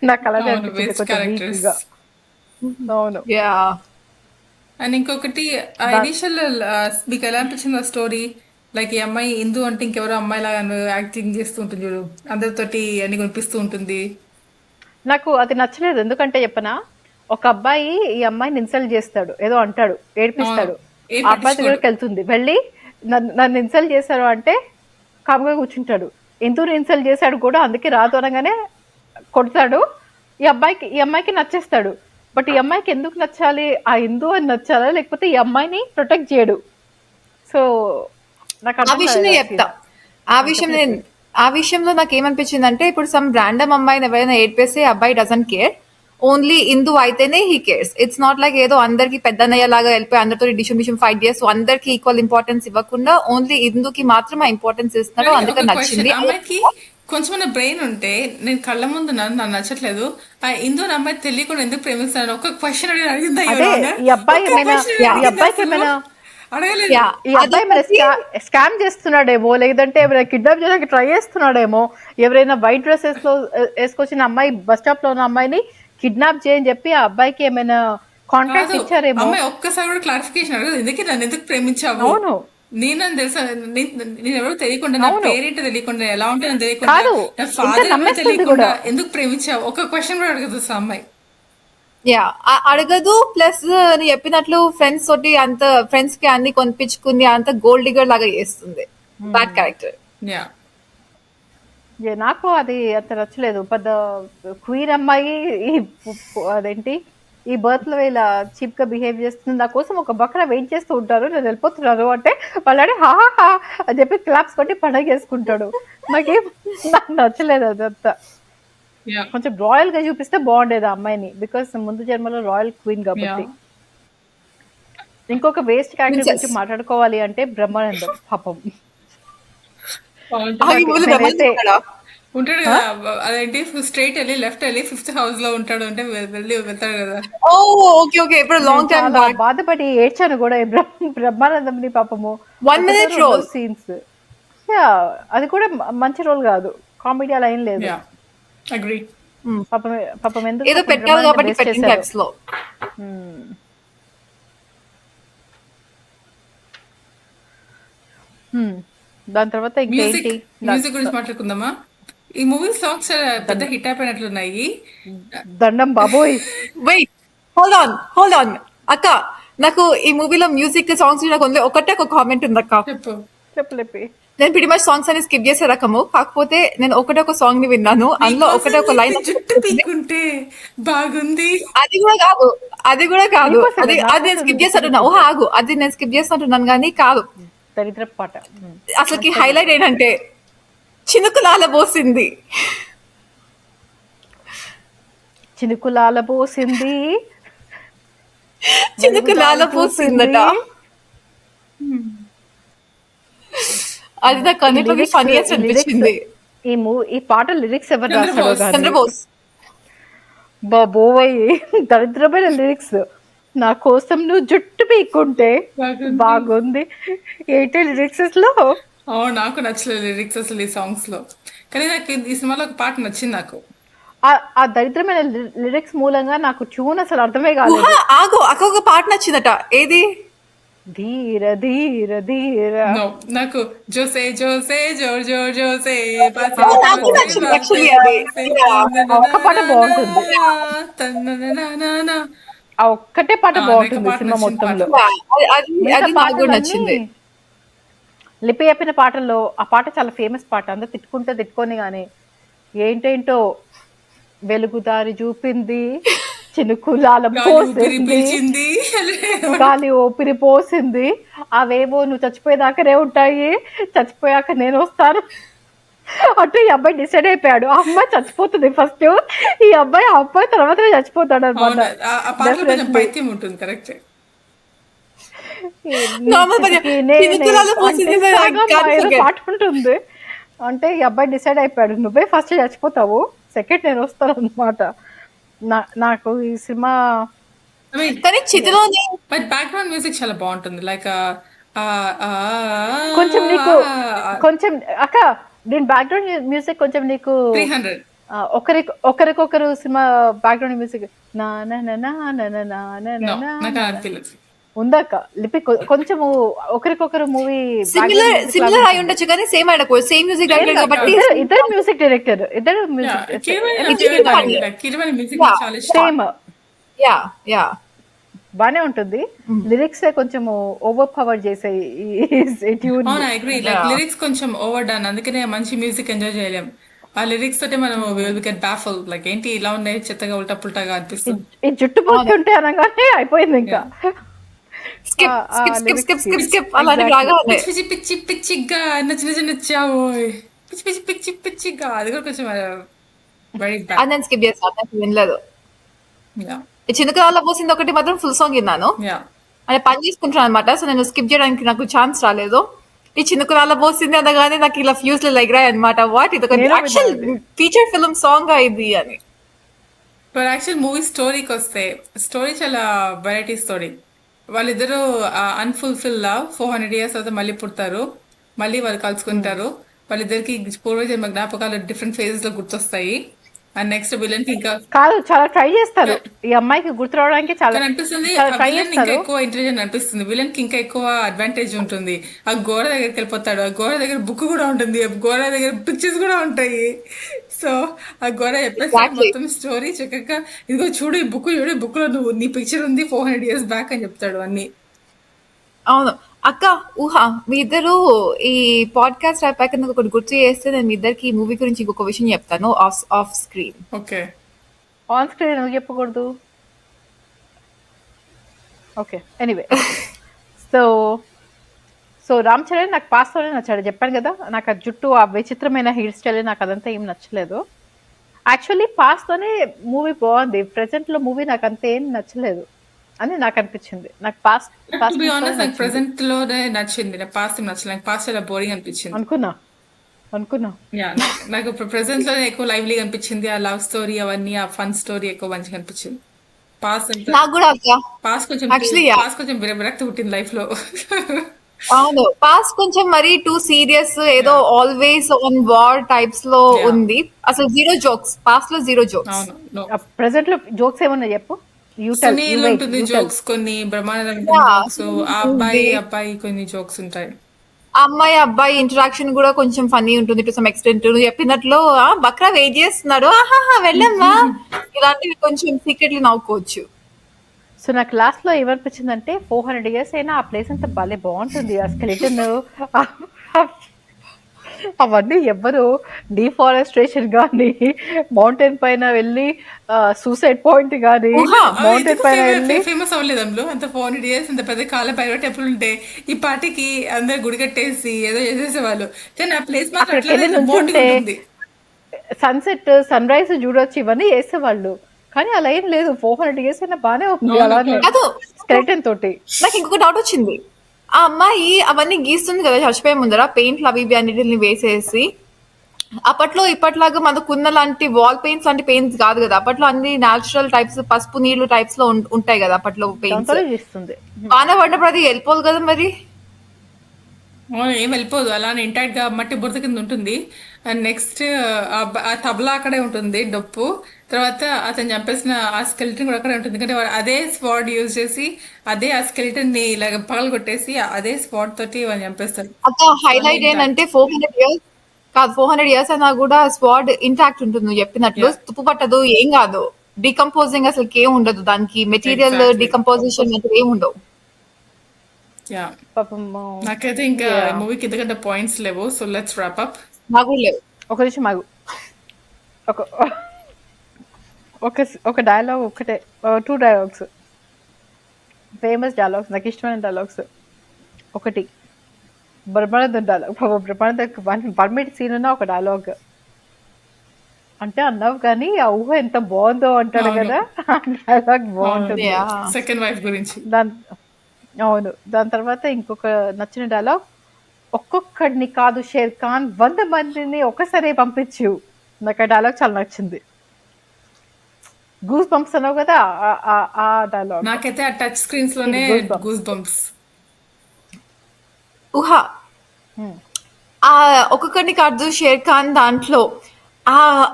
నాకు అలానే అనిపించింది కొంచెం వీక్ గా. అవును, అండ్ ఇంకొకటి ఆ ఇనిషియల్ మీకు ఎలా అనిపించింది ఆ స్టోరీ? లైక్ ఈ అమ్మాయి హిందూ అంటే ఇంకెవరో అమ్మాయి లాగా యాక్టింగ్ చేస్తూ ఉంటుంది చూడు, అందరితోటి అన్ని కొనిపిస్తూ ఉంటుంది. నాకు అది నచ్చలేదు. ఎందుకంటే చెప్పనా, ఒక అబ్బాయి ఈ అమ్మాయిని ఇన్సల్ట్ చేస్తాడు, ఏదో అంటాడు, అవును, ఏడిపిస్తాడు. ఏం ఆ అబ్బాయి పట్టించుకోడు. దగ్గరికి వెళ్తుంది, వెళ్ళి నన్ను ఇన్సల్ట్ చేశారు అంటే కామ్గా కూర్చుంటాడు. ఎందుకు ఇన్సల్ట్ చేశాడు కూడా, అందుకే రాదు అనగానే కొడతాడు. ఈ అమ్మాయికి నచ్చేస్తాడు. బట్ ఈ అమ్మాయికి ఎందుకు నచ్చాలి? ఆ హిందూ అని నచ్చాలా, లేకపోతే ఈ అమ్మాయిని ప్రొటెక్ట్ చేయడు? సో నాకు ఆ అర్థం విషయం కాలేదు నేను ఆ చెప్తా. సీన్. ఆ విషయం నేను ఆ విషయంలో నాకేమనిపించిందంటే, ఇప్పుడు సమ్ ర్యాండమ్ అమ్మాయిని ఎవరైనా ఏడ్పేస్తే అబ్బాయి డజంట్ కేర్. ఓన్లీ హిందూ అయితేనే he cares. It's not like ఏదో అందరికి పెద్దన్నయ్య లాగా వెళ్ళిపోయి అందరితో డిషం డిషం ఫైట్ చేస్తూ అందరికి ఈక్వల్ ఇంపార్టెన్స్ ఇవ్వకుండా ఓన్లీ హిందూకి మాత్రమే ఇంపార్టెన్స్ ఇస్తున్నాడు. కానీ ఒక అందుకని క్వశ్చన్, నచ్చింది. అమ్మాయికి కొంచెం బ్రెయిన్ ఉంటే, నేను కళ్ళ ముందు నాకు నచ్చట్లేదు, ఆ హిందూ అమ్మాయి తెలియకుండా ఎందుకు ప్రేమిస్తాను ఒక క్వశ్చన్ అడిగి అడిగిందా అదే ఎవరైనా? ఈ అబ్బాయి ఒక్క ఏమైనా క్వశ్చన్ యా ఈ అడిగిందా అబ్బాయికి అసలు? ఏమైనా అడగలేదు. యా ఈ అబ్బాయి మన అదొకటి. స్కామ్ చేస్తున్నాడేమో, లేదంటే ఎవరైనా కిడ్నాప్ చేయడానికి ట్రై చేస్తున్నాడేమో, ఎవరైనా వైట్ డ్రెస్సెస్ లో వేసుకొచ్చిన అమ్మాయి, బస్ స్టాప్ లో ఉన్న అమ్మాయిని కిడ్నాప్ చేయని చెప్పి ఆ అబ్బాయికి ఏమైనా కాంట్రాక్ట్ కాదు, ఇచ్చారేమో. అమ్మాయి ఒక్కసారి కూడా క్లారిఫికేషన్ అడగదు, ఎందుకు నన్ను ఎందుకు ప్రేమించావు, అవును, నేనని తెలుసా, నేను ఎవరో తెలియకుండా, నా అవును, పేరేంటో తెలియకుండా, ఎలా ఉంటుందని తెలియకుండా, కాదు, నా ఇంకా ఫాదర్ ఎవరో నమ్మేస్తుంది తెలియకుండా కూడా. ఎందుకు ప్రేమించావు ఒక క్వశ్చన్ కూడా అడగదు అసలు అమ్మాయి. యా అడగదు. ప్లస్ నీ చెప్పినట్లు ఫ్రెండ్స్ తోటి అంత ఫ్రెండ్స్ కి అన్ని కొనిపించుకుని అంత గోల్డ్ డిగర్ లాగా చేస్తుంది. Bad character. యా, నాకు అది అంత నచ్చలేదు. పెద్ద క్వీన్ అమ్మాయి ఈ అదేంటి ఈ బర్త్ లో ఇలా చీప్ గా బిహేవ్ చేస్తుంది. నా కోసం ఒక బక్కన వెయిట్ చేస్తూ ఉంటారు, నేను వెళ్ళిపోతున్నాను అంటే వాళ్ళని హాహా అని చెప్పి క్లాప్స్ కొట్టి పండగ చేసుకుంటాడు. నాకు నచ్చలేదు అదంతా. యా, కొంచెం రాయల్ గా చూపిస్తే బాగుండేది ఆ అమ్మాయిని, బికాస్ ముందు జన్మలో రాయల్ క్వీన్ యా. కాబట్టి. ఇంకొక వేస్ట్ క్యారెక్టర్ ప్రిన్సెస్. గురించి మాట్లాడుకోవాలి అంటే బ్రహ్మానందం. పాపం బాగుంటుంది. ఈ మూవీలో నేనైతే బ్రహ్మానందం ఉంటాడు కదా, అదేంటి స్ట్రైట్ వెళ్ళి లెఫ్ట్ వెళ్ళి ఫిఫ్త్ హౌస్ లో ఉంటాడు అంటే వెళ్తాడు కదా. ఓ ఓకే ఓకే. ఇప్పుడు నేను లాంగ్ టైమ్ చాలా బ్యాక్. బాధపడి ఏడ్చాను కూడా ఈ బ్రహ్మానందంని పాపము. 1 minute రెండు role. సీన్స్, అది కూడా మంచి రోల్ కాదు, కామెడీ అలా ఏం లేదు. Yeah, agree. పాపం పాపం ఎందుకు ఏదో పాపం పెట్టాలి బ్రహ్మానందం కాబట్టి వేస్ట్ పెట్టిన చేశారు. క్యాప్స్ లో. మ్మ్. మ్మ్. దాని తర్వాత మ్యూజిక్, ఇంకేంటి? మ్యూజిక్ గురించి మాట్లాడుకుందామా? ఈ మూవీ సాంగ్స్ పెద్ద హిట్ అయిపోయినట్లున్నాయి. దండం బాబోయ్. వెయిట్, హోల్డ్ ఆన్ అక్క. నాకు ఈ మూవీలో మ్యూజిక్ సాంగ్స్ నాకు ఓన్లీ ఒకటే ఒక కామెంట్ ఉంది అక్క. చెప్పు. చెప్పలేపి నేను పిడి మచ్ సాంగ్స్ అని స్కిప్ చేసే రకము, కాకపోతే నేను ఒకటే ఒక సాంగ్ ని విన్నాను, అందులో ఒకటే ఒక లైన్. జుట్టు పీక్కుంటే బాగుంది. అది కూడా కాదు, అది కూడా కాదు, నీకోసమే, అది నా అది నేను కోసం స్కిప్ ఎందుకు చేస్తాను. ఓహో ఆగు, అది నేను స్కిప్ చేస్తాంటున్నాను కానీ కాదు. దరిద్ర పాట. అసలుకి హైలైట్ ఏంటంటే చినుకులాల పోసింది. చినుకులాల పోసింది, చినుకులాల పోసిందట. అది నాకు అన్నిటికీ ఫన్నీయెస్ట్ అనిపించింది. ఈ పాట లిరిక్స్ ఎవరు రాశారో కానీ చంద్రబోస్. బాబోయ్, దరిద్రమైన లిరిక్స్. నా కోసం నువ్వు జుట్టు పీక్కుంటే బాగుంది. ఏంటి లిరిక్స్ లో? అవును, నాకు నచ్చలేదు లిరిక్స్ అసలు ఈ సాంగ్స్ లో. కానీ నాకు ఈ సినిమాలో ఒక పాట నచ్చింది నాకు. ఆ దరిద్రమైన లిరిక్స్ మూలంగా నాకు ట్యూన్ అసలు అర్థమే కాలేదు. ఊహా, ఆగు అక్క, ఒక పాట నచ్చిందట. ఏది? ధీర ధీర ధీర. No, నాకు జోసే జోసే జోర్ జోర్ జోసే నాకు నచ్చింది actually అది. ఒక్క పాట బాగుంటుంది, ఆ ఒక్కటే పాట బాగుంటుంది సినిమా మొత్తంలో. అది మిగతా నాకు కూడా పాటలన్నీ నచ్చింది. లిపి చెప్పిన పాటల్లో ఆ పాట చాలా ఫేమస్ పాట, అందరూ తిట్టుకొని కానీ ఏంటేంటో వెలుగుదారి చూపింది, చినుకులాల పోసింది, గాలి ఊపిరి పోసింది, అవేవో నువ్వు చచ్చిపోయేదాకానే ఉంటాయి, చచ్చిపోయాక నేను వస్తాను అటు. ఈ అబ్బాయి డిసైడ్ అయిపోయాడు, ఆ అమ్మాయి చచ్చిపోతుంది ఫస్ట్, ఈ అబ్బాయి ఆ అబ్బాయి తర్వాత చచ్చిపోతాడు అనమాట. పైత్యం ఉంటుంది. కరెక్ట్. పాట ఉంటుంది అంటే ఈ అబ్బాయి డిసైడ్ అయిపోయాడు, నువ్వే ఫస్ట్ చచ్చిపోతావు, సెకండ్ నేను వస్తాను అనమాట. నాకు ఈ సినిమా కానీ చితిలోని బ్యాక్గ్రౌండ్ మ్యూజిక్ చాలా బాగుంటుంది. లైక్ కొంచెం నీకు కొంచెం అక్క, దీని బ్యాక్గ్రౌండ్ మ్యూజిక్ కొంచెం నీకు 300 ఒకరికొకరు సినిమా బ్యాక్గ్రౌండ్ మ్యూజిక్ నా నా నా నా నా నా నా నా No, నా నాకు నా. అనిపించలేదు. ఉందాక లిపి కొంచెము ఒకరికొకరు మూవీ సిమిలర్ అయి ఉండొచ్చు కానీ సేమ్ అయిన సేమ్ మ్యూజిక్ డైరెక్టర్ కాబట్టి ఇద్దరు మ్యూజిక్ డైరెక్టర్ ఇద్దరు మ్యూజిక్ సేమ్ యా యా బానే ఉంటుంది. లిరిక్స్ కొంచెం ఓవర్ పవర్ చేసే ట్యూన్. లిరిక్స్ కొంచెం ఓవర్ డన్, అందుకనే మంచి మ్యూజిక్ ఎంజాయ్ చేయలేం. ఆ లిరిక్స్ తోటే మనం గెట్ బాఫుల్, లైక్ ఏంటి ఇలా ఉన్నాయి చెత్తగా ఉల్టా పుల్టాగా అనిపిస్తుంది. ఈ జుట్టు పోతుంటే అనగానే అయిపోయింది ఇంకా. పిచ్చి పిచ్చి పిచ్చిగా నచ్చిన నచ్చావు పిచ్చి పిచ్చి పిచ్చి పిచ్చిగా అది కూడా కొంచెం వెరీ బ్యాడ్. నేను స్కిప్ చేస్తాను, వినలేదు. చిన్నకాల పోసింది ఒకటి మాత్రం ఫుల్ సాంగ్ విన్నాను. అంటే పని చేసుకుంటున్నాను అనమాట, సో నేను స్కిప్ చేయడానికి నాకు ఛాన్స్ రాలేదు. ఈ చిన్నకురాల పోసింది అనగానే నాకు ఇలా ఫ్యూజ్ ఎగిరాయి అనమాట. వాట్ ఇది యాక్చువల్ ఫీచర్ ఫిల్మ్ సాంగ్ ఇది అని. బట్ యాక్చువల్ మూవీ స్టోరీకి వస్తే, స్టోరీ చాలా వెరైటీ స్టోరీ. వాళ్ళిద్దరూ అన్ఫుల్ఫిల్ లవ్ 400 years తర్వాత మళ్ళీ పుడతారు, మళ్ళీ వాళ్ళు కలుసుకుంటారు. వాళ్ళిద్దరికి పూర్వజన్మ జ్ఞాపకాలు డిఫరెంట్ ఫేజెస్ లో గుర్తొస్తాయి. అండ్ నెక్స్ట్ విలన్ కి ఇంకా కాదు చాలా ట్రై చేస్తారు ఈ అమ్మాయికి గుర్తు రావడానికి. చాలా అనిపిస్తుంది విలన్ ఇంకా ఎక్కువ ఇంటెలిజెంట్ అనిపిస్తుంది. విలన్ కి ఇంకా ఎక్కువ అడ్వాంటేజ్ ఉంటుంది. ఆ గోడ దగ్గరికి వెళ్ళిపోతాడు, ఆ గోడ దగ్గర బుక్ కూడా ఉంటుంది, ఆ గోడ దగ్గర పిక్చర్స్ కూడా ఉంటాయి. సో ఆ గోడ చెప్పేసి మొత్తం స్టోరీ చక్కగా ఇదిగో చూడు ఈ బుక్, చూడు ఈ బుక్ లో నువ్వు నీ పిక్చర్ ఉంది 400 years బ్యాక్ అని చెప్తాడు అన్ని. అవును అక్క ఊహ, మీ ఇద్దరు ఈ పాడ్కాస్ట్ అయిపోయాక నాకు ఒకటి గుర్తు చేస్తే నేను మీ ఇద్దరికి ఈ మూవీ గురించి ఇంకొక విషయం చెప్తాను off screen. Okay, on screen నువ్వు చెప్పకూడదు. Okay, anyway. So Ram Charan నాకు పాస్తోనే నచ్చాడు, చెప్పాను కదా. నాకు ఆ జుట్టు, ఆ విచిత్రమైన హెయిర్ స్టైల్ నాకు అదంతా ఏం నచ్చలేదు. యాక్చువల్లీ పాస్తోనే మూవీ బాగుంది, ప్రెసెంట్లో మూవీ నాకు అంత ఏం నచ్చలేదు అని నాకు అనిపించింది. నాకు పాస్ట్ ప్రెసెంట్ లోనే నచ్చింది, నాకు పాస్ట్ నచ్చలేదు. పాస్ట్ చాలా బోరింగ్ అనిపించింది అనుకున్నా. నాకు ప్రెసెంట్ లోనే ఎక్కువ లైవ్లీగా అనిపించింది. ఆ లవ్ స్టోరీ అవన్నీ, ఆ ఫన్ స్టోరీ ఎక్కువ మంచిగా అనిపించింది. పాస్ట్ కొంచెం విరక్తి పుట్టింది లైఫ్ లో. అవును, పాస్ట్ కొంచెం మరి టూ సీరియస్, ఏదో ఆల్వేస్ ఆన్ వార్ టైప్స్ లో ఉంది. అసలు జీరో జోక్స్, పాస్ట్ లో జీరో జోక్స్. ప్రెసెంట్ లో జోక్స్ ఏమన్నా చెప్పు. ఉంటుంది జోక్స్ కొన్ని, బ్రహ్మానందం జోక్స్, అబ్బాయి కొన్ని జోక్స్ ఉంటాయి. అమ్మాయి అబ్బాయి ఇంటరాక్షన్ కూడా కొంచెం ఫన్నీ ఉంటుంది టు సమ్ ఎక్స్టెంట్. నువ్వు చెప్పినట్లు బక్రా వెయిట్ చేస్తున్నాడు, ఆహాహా వెళ్ళమ్మా, ఇలాంటివి కొంచెం సీక్రెట్లీ నవ్వుకోవచ్చు. సో నాకు లాస్ట్ లో ఏమనిపించిందంటే 400 years అయినా ఆ ప్లేస్ అంతా భలే బాగుంటుంది. ఆ స్కెలిటన్ అవన్నీ ఎవ్వరు డిఫారెస్ట్రేషన్ కానీ, మౌంటైన్ పైన వెళ్ళి సూసైడ్ పాయింట్ కానీ, మౌంటైన్ పైన వెళ్ళి ఫేమస్ అవ్వలేదు అందులో. అంత 400 years అంత పెద్ద కాల భైరవ టెంపుల్ ఉంటే ఈ పార్టీకి అందరు గుడి కట్టేసి ఏదో చేసేసేవాళ్ళు. కానీ ఆ ప్లేస్ సన్సెట్ సన్ రైజ్ చూడొచ్చు, ఇవన్నీ చేసేవాళ్ళు. కానీ అలా ఏం లేదు, 400 years అయినా బానే ఉంది అలానే స్కెలిటన్ తోటి. నాకు ఇంకొక డౌట్ వచ్చింది, ఆ అమ్మాయి అవన్నీ గీస్తుంది కదా చచ్చిపోయే ముందర, పెయింట్లు అవి ఇవి అన్నిటిని వేసేసి. అప్పట్లో ఇప్పట్లాగా మనకున్న లాంటి వాల్ పెయింట్స్ లాంటి పెయింట్స్ కాదు కదా, అప్పట్లో అన్ని న్యాచురల్ టైప్స్, పసుపు నీళ్లు టైప్స్ లో ఉంటాయి కదా అప్పట్లో పెయింట్స్. వాన పడ్డప్పుడు అది వెళ్ళిపోదు కదా మరి. ఏం వెళ్ళిపోదు, అలానే ఇంటాక్ట్ గా మట్టి బురద కింద ఉంటుంది. అండ్ నెక్స్ట్ ఆ తబలా అక్కడే ఉంటుంది, డప్పు. తర్వాత అతను చంపేసిన ఆ స్కెలిటన్ కూడా అక్కడే ఉంటుంది. ఎందుకంటే అదే స్పాట్ యూజ్ చేసి అదే ఆ స్కెలిటన్ ని ఇలాగ పగలు కొట్టేసి అదే స్పాట్ తోటి వాళ్ళు చంపేస్తారు. హైలైట్ ఏంటంటే 400 years అయినా కూడా స్పాట్ ఇంటాక్ట్ ఉంటుంది. నువ్వు చెప్పినట్లు తుప్పు పట్టదు, ఏం కాదు, డికంపోజింగ్ అసలు ఏం ఉండదు దానికి, మెటీరియల్ డికంపోజిషన్ అంటే ఏం ఉండవు. నాకైతే ఇంకా మూవీకి ఎందుకంటే పాయింట్స్ లేవు. So let's wrap up. నాకు లేవు. ఒక నిమిషం మాకు ఒక డైలాగ్ ఒకటే, 2 డైలాగ్స్, ఫేమస్ డైలాగ్స్, నాకు ఇష్టమైన డైలాగ్స్. ఒకటి Brahmanandam dialogue, Brahmanandam permit scene ఉన్న ఒక డైలాగ్ అంటే అన్నావు కానీ ఆ ఊహ ఎంత బాగుందో అంటాడు కదా, డైలాగ్ బాగుంటుంది. సెకండ్ వైఫ్ గురించి. అవును, దాని తర్వాత ఇంకొక నచ్చిన డైలాగ్, ఒక్కొక్కడిని కాదు షేర్ ఖాన్ 100 మందిని ఒక్కసారి పంపించు. నాకు ఆ డైలాగ్ చాలా నచ్చింది. గూస్ బంప్స్ అన్నావు కదా, ఆ డైలాగ్ నాకైతే ఆ టచ్ స్క్రీన్స్ లోనే గూస్ బంప్స్. ఊహా, ఆ ఒక్కొక్కడిని కాదు షేర్ ఖాన్ దాంట్లో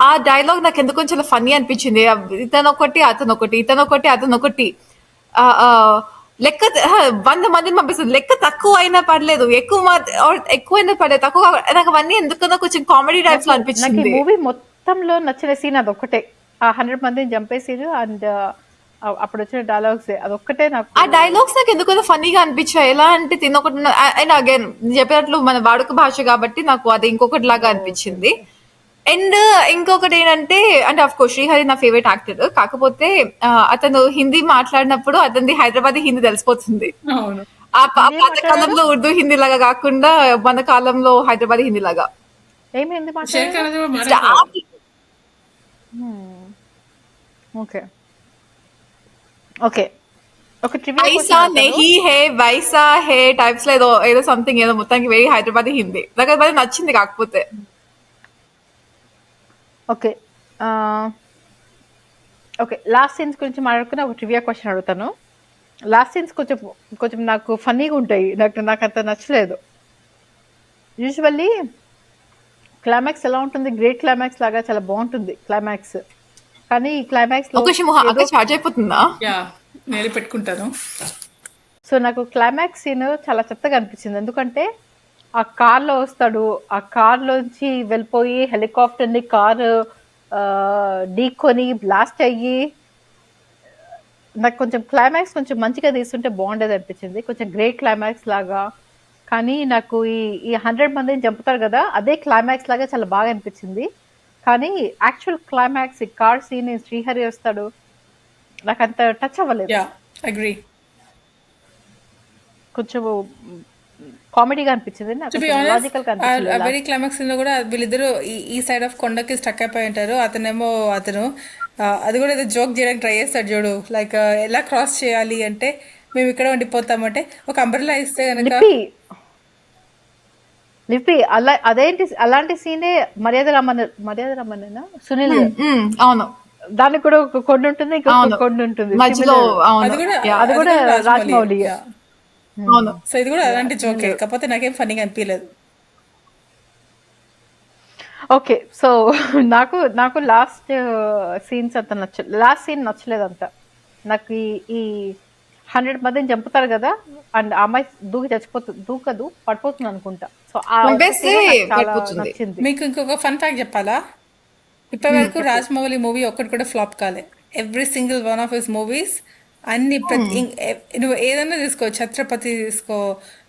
ఆ డైలాగ్ నాకు ఎందుకు కొంచెం ఫన్నీ అనిపించింది. ఇతనొకటి అతనొకటి, ఇతనొకటి అతనొకటి, లెక్క 100 మందిని పంపిస్తుంది. లెక్క తక్కువ అయినా పర్లేదు, ఎక్కువైనా పర్లేదు, తక్కువ నాకు అవన్నీ ఎందుకన్నా కొంచెం కామెడీ టైప్స్ లో నాకు ఈ అనిపించింది. మూవీ మొత్తంలో నచ్చిన సీన్ అదొక్కటే. ఆ 100 మందిని చంపేసిరు అండ్ అప్పుడు వచ్చిన డైలాగ్స్ అదొక్కటే నాకు. ఆ డైలాగ్స్ నాకు ఎందుకో ఫన్నీగా అనిపించాయి. ఎలా అంటే తినొకటి అండ్ అగైన్ చెప్పినట్లు మన వాడుక భాష కాబట్టి నాకు అది ఇంకొకటి లాగా అనిపించింది. అండ్ ఇంకొకటి ఏంటంటే, అంటే ఆఫ్ కోర్స్ శ్రీహరి నా ఫేవరెట్ యాక్టర్. కాకపోతే అతను హిందీ మాట్లాడినప్పుడు అతనిది హైదరాబాదీ హిందీ తెలిసిపోతుంది. అవును. పాత కాలంలో ఉర్దూ హిందీ లాగా కాకుండా మన కాలంలో హైదరాబాదీ హిందీ లాగా. ఏమి హిందీ షేర్ మాట్లాడారు? ఖాన్ కూడా మాట్లాడతారు. ఓకే ఓకే ఒక ట్రివియా ఐసా క్వశ్చన్ అడుగుతాను. నెహీ హే వైసా హే టైప్స్ లో ఏదో సంథింగ్ ఏదో మొత్తానికి వెరీ హైదరాబాదీ హిందీ నాకు అది నచ్చింది. కాకపోతే ఓకే ఓకే లాస్ట్ సీన్స్ గురించి మాట్లాడుకుని ఒక ట్రివియా క్వశ్చన్ అడుగుతాను. లాస్ట్ సీన్స్ కొంచెం కొంచెం నాకు ఫన్నీగా ఉంటాయి. నాకు అంత నచ్చలేదు. యూజువల్లీ క్లైమాక్స్ ఎలా ఉంటుంది, గ్రేట్ క్లైమాక్స్ లాగా చాలా బాగుంటుంది క్లైమాక్స్. కానీ ఈ క్లైమాక్స్ లో ఒక అక్కడ చార్జ్ అయిపోతుందా? యా నేను పెట్టుకుంటాను. సో నాకు క్లైమాక్స్ సీన్ చాలా చెత్తగా అనిపించింది. ఎందుకంటే ఆ కార్లో వస్తాడు, ఆ కార్లోంచి వెళ్ళిపోయి హెలికాప్టర్ని కారు ఢీకొని బ్లాస్ట్ అయ్యి, నాకు కొంచెం క్లైమాక్స్ కొంచెం మంచిగా తీసుంటే బాగుండేది అనిపించింది, కొంచెం గ్రేట్ క్లైమాక్స్ లాగా. కానీ నాకు ఈ 100 మందిని చంపుతారు కదా, అదే క్లైమాక్స్ లాగా చాలా బాగా అనిపించింది. కానీ యాక్చువల్ క్లైమాక్స్ ఈ కార్ సీన్ శ్రీహరి వస్తాడు, నాకు అంత టచ్ అవ్వలేదు. Yeah agree. కొంచెం కామెడీగా అనిపించింది, నాకు టు బి కొంచెం ఆనెస్ట్ లాజికల్ గా అనిపించలేదు. వెరీ క్లైమాక్స్ లో కూడా వీళ్ళిద్దరు ఈ సైడ్ ఆఫ్ కొండకి స్టక్ అయిపోయి ఉంటారు. అతను అది కూడా ఏదో జోక్ చేయడానికి ట్రై చేస్తాడు చూడు, లైక్ ఎలా క్రాస్ చేయాలి అంటే మేము ఇక్కడ ఉండిపోతామంటే ఒక అంబ్రెల్లా ఇస్తే కనుక లిపి అలా అదేంటి అలాంటి సీనే మర్యాద రమ్మనేనా సునీల్ అవును, దానికి కూడా ఒక కొండ ఉంటుంది, ఇంకొక కొండ ఉంటుంది మధ్యలో. అది కూడా అది కూడా రాజమౌళి. అవును, సో ఇది కూడా అలాంటి జోకే, కాకపోతే నాకేం ఫన్నీగా అనిపించలేదు. ఓకే సో నాకు లాస్ట్ సీన్స్ అంత లాస్ట్ సీన్ నచ్చలేదు అంత. నాకు ఈ 100 మందిని చంపుతారు కదా అండ్ అమ్మాయి దూకదు పడిపోతుంది అనుకుంటా. సో నచ్చింది. మీకు ఇంకొక ఫన్ ఫ్యాక్ట్ చెప్పాలా? ఇప్పటి వరకు రాజమౌళి మూవీ ఒక్కటి కూడా ఫ్లాప్ కాలే. Every single one of his movies అన్ని నువ్వు ఏదైనా తీసుకో, ఛత్రపతి తీసుకో,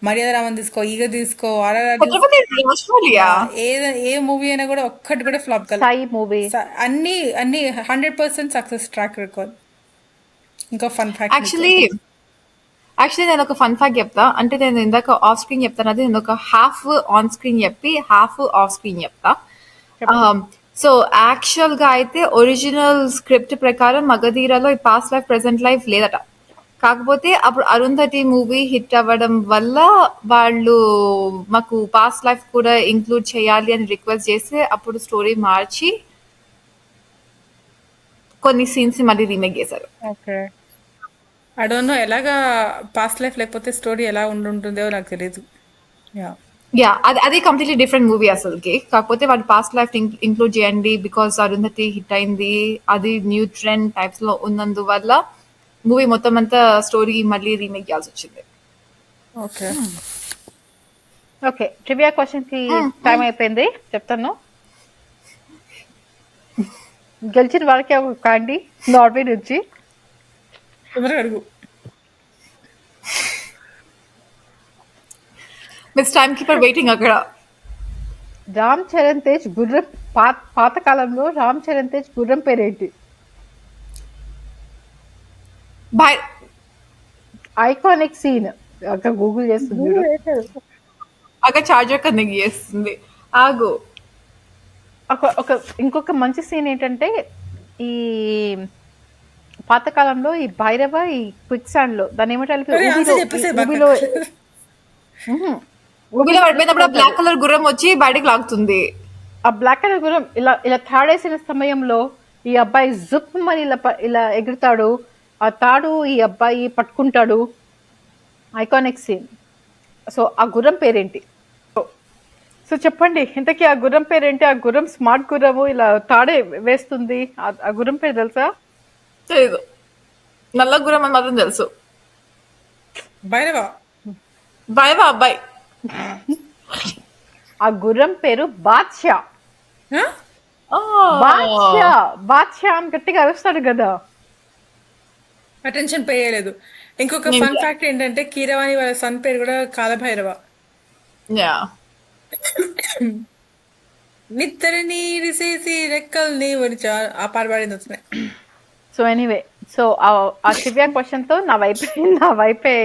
మర్యాద రామన్ తీసుకో, ఈగ తీసుకో, ఏ మూవీ అయినా కూడా ఒక్కటి కూడా ఫ్లాప్ కాలే. సాయి మూవీ అన్ని 100% సక్సెస్ ట్రాక్ రికార్డ్. ఇంకో ఫన్ ఫ్యాక్ట్ యాక్చువల్లీ నేను ఒక ఫన్ ఫ్యాక్ట్ చెప్తా. అంటే నేను ఇందాక ఆఫ్ స్క్రీన్ చెప్తాను, అది నేను ఒక హాఫ్ ఆన్ స్క్రీన్ చెప్పి హాఫ్ ఆఫ్ స్క్రీన్ చెప్తా. సో యాక్చువల్ గా అయితే ఒరిజినల్ స్క్రిప్ట్ ప్రకారం మగధీరలో ఈ పాస్ట్ లైఫ్ ప్రెసెంట్ లైఫ్ లేదట. కాకపోతే అప్పుడు అరుంధతి మూవీ హిట్ అవ్వడం వల్ల వాళ్ళు మాకు పాస్ట్ లైఫ్ కూడా ఇంక్లూడ్ చేయాలి అని రిక్వెస్ట్ చేసి అప్పుడు స్టోరీ మార్చి కొన్ని సీన్స్ మళ్ళీ రీమేక్ చేశారు. ఓకే ఐ డోంట్ నో ఎలాగా పాస్ట్ లైఫ్ లేకపోతే స్టోరీ ఎలా ఉంటుందో నాకు తెలియదు. యా అది కంప్లీట్లీ డిఫరెంట్ మూవీ అసలుకి. కాకపోతే వాటి పాస్ట్ లైఫ్ ఇంక్లూడ్ చేయండి బికాస్ అరుంధతి హిట్ అయింది, అది న్యూ ట్రెండ్ టైప్స్ లో ఉన్నందువల్ల మూవీ మొత్తం అంతా స్టోరీ మళ్ళీ రీమేక్ చేయాల్సి వచ్చింది. ఓకే ఓకే ట్రివియా క్వశ్చన్ కి టైం అయిపోయింది, చెప్తాను. గెలిచిన వాళ్ళకి ఒక క్యాండీ నార్వే నుంచి. అడుగు. మిస్ టైమ్ కీపర్ వెయిటింగ్ అక్కడ. రామ్ చరణ్ తేజ్ గుర్రం పాత కాలంలో రామ్ చరణ్ తేజ్ గుర్రం పేరేంటి? Iconic scene. అక్కడ గూగుల్ చేస్తుంది, అక్కడ చార్జర్ కనెక్ట్ చేస్తుంది. ఆగు. ఇంకొక మంచి సీన్ ఏంటంటే, ఈ పాతకాలంలో ఈ భైరవ ఈ క్విక్ శాండ్ లో దాని ఊబిలో పడిపోయినప్పుడు బ్లాక్ కలర్ గుర్రం వచ్చి బయటకు లాగుతుంది. ఆ బ్లాక్ కలర్ గుర్రం ఇలా తాడేసిన సమయంలో ఈ అబ్బాయి జుప్ మరి ఇలా ఎగురుతాడు, ఆ తాడు ఈ అబ్బాయి పట్టుకుంటాడు. Iconic scene. సో ఆ గుర్రం పేరేంటి? సో చెప్పండి ఇంతకీ ఆ గుర్రం పేరేంటి? ఆ గుర్రం స్మార్ట్ గుర్రము, ఇలా తాడే వేస్తుంది. ఆ గుర్రం పేరు తెలుసా? తెలీదు. నల్ల గుర్రం అని మాత్రం తెలుసు. భైరవ. భయమా అబ్బాయి? ఆ గుర్రం పేరు బాద్షా. ఆ? బాద్షా బాద్షా అని గట్టిగా అరుస్తాడు కదా. అటెన్షన్ పే చేయలేదు. ఇంకొక ఫన్ ఫ్యాక్ట్ ఏంటంటే కీరవాణి వాళ్ళ సన్ పేరు కూడా కాలభైరవ. యా నిద్ర నీరిసేసి రెక్కల్ని ఒడిచా ఆ పాట పాడింది వస్తున్నాయి. సో ఎనీవే, సో ఆ ట్రివియా క్వశ్చన్ తో నా వైపే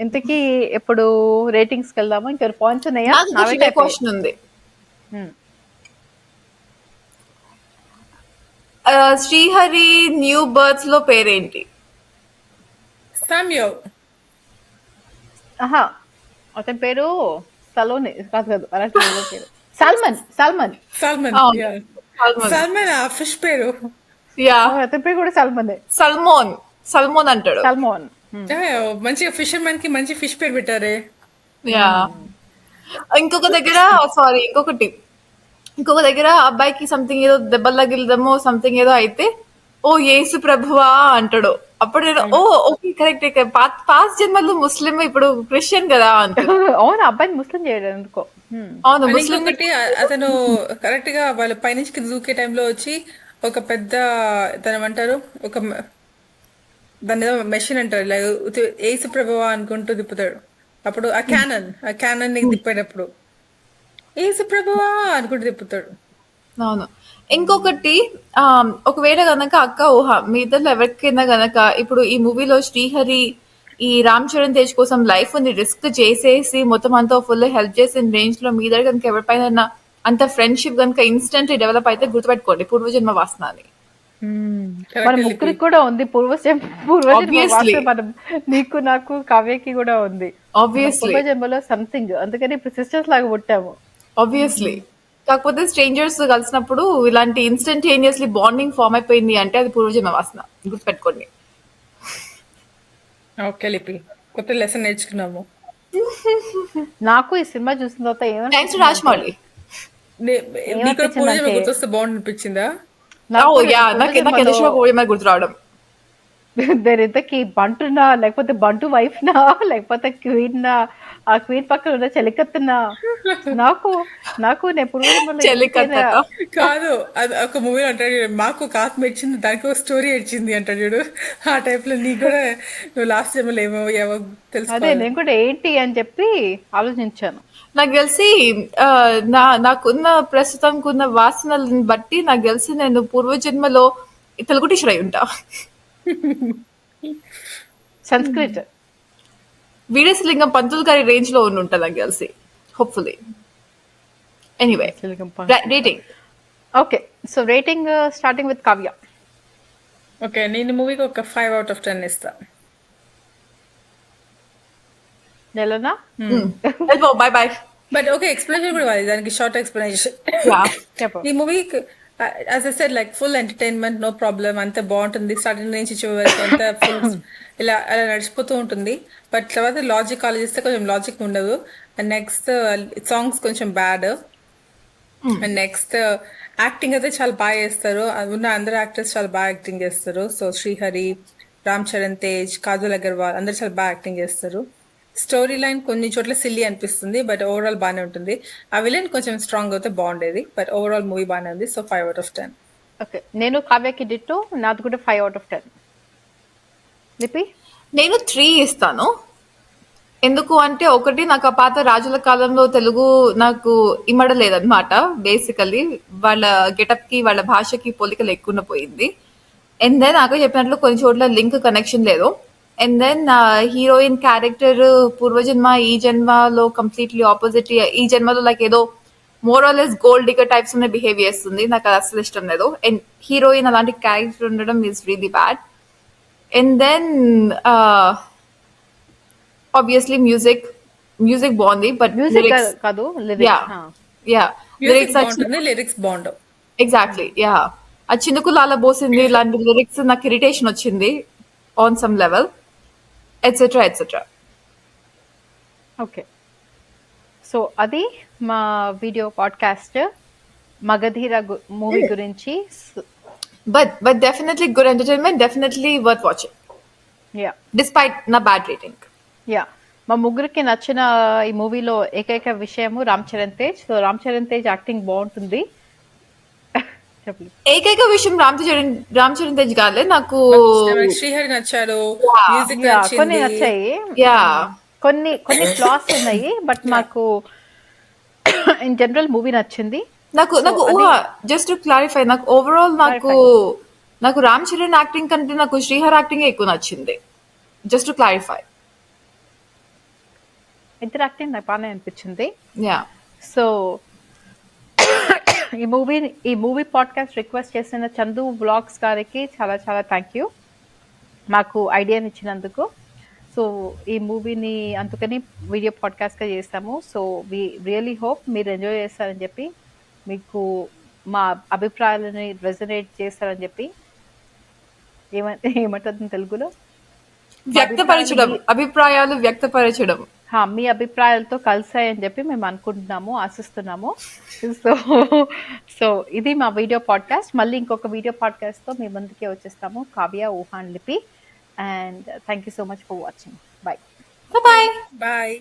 ఇంతకీ ఎప్పుడు రేటింగ్స్కి వెళ్దాము? ఇంకెవరు పాయింట్స్ ఉన్నాయా? నా వైపు అయిపోయాయి. క్వశ్చన్ ఉంది. శ్రీహరి న్యూ బర్త్స్ లో పేరేంటి? సామ్యో. ఆహా, అతని పేరు సలోని కాదు అలాంటి పేరు సల్మాన్. సల్మాన్. అవును. Yeah. సల్మాన్. సల్మాన్ ఆ ఫిష్ పేరు. యా అతని పేరు కూడా సల్మానే. సల్మోన్ అంటాడు. సల్మాన్. మంచిగా ఫిషర్మెన్ కి మంచి ఫిష్ పేరు పెట్టారే. యా ఇంకొక దగ్గర అబ్బాయికి సంథింగ్ ఏదో దెబ్బలు తగిలిదమో సంథింగ్ ఏదో అయితే ఓ యేసు ప్రభువా అంటాడు. అప్పుడు నేను ఓకే కరెక్ట్, పాస్ జన్మలో ముస్లిం ఇప్పుడు క్రిస్టియన్ కదా అంత. అవును, అబ్బాయిని ముస్లిం చేయడం ఎందుకో. అవును And ముస్లిం. ఇంకొకటి అతను కరెక్ట్ గా వాళ్ళ పైనుంచి కింద దూకే టైంలో వచ్చి ఒక పెద్ద దాని ఏమంటారు ఒక దాని ఏదో మెషిన్ అంటారు ఇలా ఏసు ప్రభువా అనుకుంటూ తిప్పుతాడు. అప్పుడు ఆ క్యానన్ ని తిప్పేటప్పుడు ఏసు ప్రభువా అనుకుంటూ తిప్పుతాడు. అవును. ఇంకొకటి ఒకవేళ గనక అక్క ఊహ మీ ఇద్దరు ఎవరికైనా గనక ఇప్పుడు ఈ మూవీలో శ్రీహరి ఈ రామ్ చరణ్ తేజ్ కోసం లైఫ్ ని రిస్క్ చేసేసి మొత్తం అంతా ఫుల్ హెల్ప్ చేసిన రేంజ్ లో మీ దగ్గర కనుక ఎవరిపైన అంత ఫ్రెండ్షిప్ కనుక ఇన్స్టెంట్లీ డెవలప్ అయితే గుర్తుపెట్టుకోండి పూర్వజన్మ వాసన అని. మన ముగ్గురికి కూడా ఉంది పూర్వజన్మ Obviously. మనం నీకు నాకు కావ్యకి కూడా ఉంది ఆబ్వియస్లీ పూర్వజన్మలో సంథింగ్. అందుకని ఇప్పుడు సిస్టర్స్ లాగా పుట్టాము. ఆబ్వియస్లీ. కాకపోతే స్ట్రేంజర్స్ కలిసినప్పుడు ఇలాంటి ఇన్స్టంటేనియస్లీ బాండింగ్ ఫామ్ అయిపోయింది అంటే అది పూర్వజన్మ వాసన గుర్తుపెట్టుకోండి. ఓకే లిపి, కొత్త లెసన్ నేర్చుకున్నాము. నాకు ఈ సినిమా చూసిన తర్వాత థ్యాంక్స్ టు రాజమౌళి. నీకు పూర్వజన్మ గుర్తొస్తే బాగుంది అనిపించిందా? నాకు ఎందుకు పూర్వజన్మ గుర్తు రావడం. ఇంతకి బంటునా లేకపోతే బంటు వైఫ్ నా లేకపోతే క్వీన్ నా, ఆ క్వీన్ పక్కన ఉన్న చెలికత్తనా? నాకు నేను పూర్వజన్మలో చెలికత్త కాదు, అది ఒక మూవీ అంటాడు చూడు, మాకు ఒక ఆత్మ ఇచ్చింది దానికి ఒక స్టోరీ ఇచ్చింది అంటాడు చూడు. ఆ టైప్ లో నీకు కూడా నువ్వు లాస్ట్ జన్మలో ఏమో తెలుసు. అదే నేను కూడా ఏంటి అని చెప్పి ఆలోచించాను. నాకు తెలిసి నాకున్న ప్రస్తుతంకున్న వాసనలను బట్టి నాకు తెలిసి నేను పూర్వజన్మలో తెలుగు టీచర్ అయి ఉంటా. సంస్కృత్. వీరేశలింగం పంతులు గారి రేంజ్ లో ఉంటా నాకు తెలిసి hopefully. Anyway rating. Okay, so rating starting with Kavya. Okay, నేను మూవీకి ఒక 5 out of 10 ఇస్తా. నెలనా? Bye bye. But okay, explanation కూడావాలి దానికి, షార్ట్ ఎక్స్ప్లెనేషన్. చెప్పు. ఈ movie as I said like full entertainment, no problem, అంత బాగుంటుంది. స్టార్టింగ్ నుంచి చివరి వరకు అంతా ఫుల్ ఇలా అలా నడిచిపోతూ ఉంటుంది. బట్ తర్వాత లాజిక్ ఆలోచిస్తే కొంచెం లాజిక్ ఉండదు. అండ్ నెక్స్ట్ సాంగ్స్ కొంచెం బ్యాడ్. అండ్ నెక్స్ట్ యాక్టింగ్ అయితే చాలా బాగా చేస్తారు. ఉన్న అందరు యాక్టర్స్ చాలా బాగా యాక్టింగ్ చేస్తారు. సో శ్రీహరి, రామ్ చరణ్ తేజ్, కాజల్ అగర్వాల్ అందరు చాలా బాగా యాక్టింగ్ చేస్తారు. స్టోరీ లైన్ కొన్ని చోట్ల సిల్లీ అనిపిస్తుంది, బట్ ఓవరాల్ బాగానే ఉంటుంది. ఆ విలన్ కొంచెం స్ట్రాంగ్ అయితే బాగుండేది, బట్ ఓవరాల్ మూవీ బాగానే ఉంది. So 5 out of 10. ఓకే, నేను కావ్యకి డిట్టు, నాది కూడా 5 out of 10. లిపి? నేను 3 ఇస్తాను. ఎందుకు అంటే ఒకటి నాకు ఆ పాత రాజుల కాలంలో తెలుగు నాకు ఇమ్మడలేదన్నమాట. బేసికల్లీ వాళ్ళ గెటప్ కి వాళ్ళ భాషకి పోలికలు ఎక్కువ పోయింది. అండ్ దెన్ నాకు చెప్పినట్లు కొన్ని చోట్ల లింక్ కనెక్షన్ లేదు. అండ్ దెన్ హీరోయిన్ క్యారెక్టర్ పూర్వజన్మ ఈ జన్మలో కంప్లీట్లీ ఆపోజిట్. ఈ జన్మలో లైక్ ఏదో more or less gold digger types ఉన్న బిహేవ్ చేస్తుంది. నాకు అది అసలు ఇష్టం లేదు. అండ్ హీరోయిన్ అలాంటి క్యారెక్టర్ ఉండడం is really bad. And then obviously music బాగుంది, బట్ మ్యూజిక్ కాదు, లిరిక్స్ బాగుండవు. Exactly yeah. ఆ చినుకు లాల బోసింది ఇలాంటి లిరిక్స్ నాకు ఇరిటేషన్ వచ్చింది on some level, etcetera etcetera. Okay, so అది మా వీడియో పాడ్కాస్ట్ మగధీర మూవీ గురించి. But definitely good entertainment, definitely worth watching. Yeah despite నా బ్యాడ్ రేటింగ్. యా మా ముగ్గురికి నచ్చిన ఈ మూవీలో ఏకైక విషయము రామ్ చరణ్ తేజ్. సో రామ్ చరణ్ తేజ్ యాక్టింగ్ బాగుంటుంది. చెప్పలేదు. ఏకైక విషయం రామ్ చరణ్ తేజ్ కాలే నాకు. శ్రీహరి నచ్చారు, Yeah. మ్యూజిక్ యా కొన్ని నచ్చింది. నచ్చాయి, యా కొన్ని ఫ్లాస్ ఉన్నాయి, బట్ మాకు ఇన్ జనరల్ మూవీ నచ్చింది. నాకు జస్ట్ టు క్లారిఫై, నాకు ఓవరాల్ నాకు రామ్ చరణ్ యాక్టింగ్ కంటే నాకు శ్రీహర్ యాక్టింగ్ ఎక్కువ నచ్చింది. Just to clarify. ఇద్దరు యాక్టింగ్ నాకు బాగానే అనిపించింది. యా సో ఈ మూవీ పాడ్కాస్ట్ రిక్వెస్ట్ చేసిన చందు వ్లాగ్స్ గారికి చాలా చాలా థ్యాంక్ యూ మాకు ఐడియాని ఇచ్చినందుకు. సో ఈ మూవీని అందుకని వీడియో పాడ్కాస్ట్గా చేస్తాము. సో వి రియలీ హోప్ మీరు ఎంజాయ్ చేస్తారని చెప్పి, మీకు మా అభిప్రాయాలని రెజనేట్ చేస్తారని చెప్పి, ఏమంటుంది తెలుగులో, వ్యక్తపరచడం, అభిప్రాయాలు వ్యక్తపరచడం, మీ అభిప్రాయాలతో కలిసాయని చెప్పి మేము అనుకుంటున్నాము, ఆశిస్తున్నాము. సో ఇది మా వీడియో పాడ్కాస్ట్. మళ్ళీ ఇంకొక వీడియో పాడ్కాస్ట్తో మీ ముందుకే వచ్చేస్తాము. కావ్య, ఊహా, లిపి. And thank you so much for watching. Bye. Bye. Bye.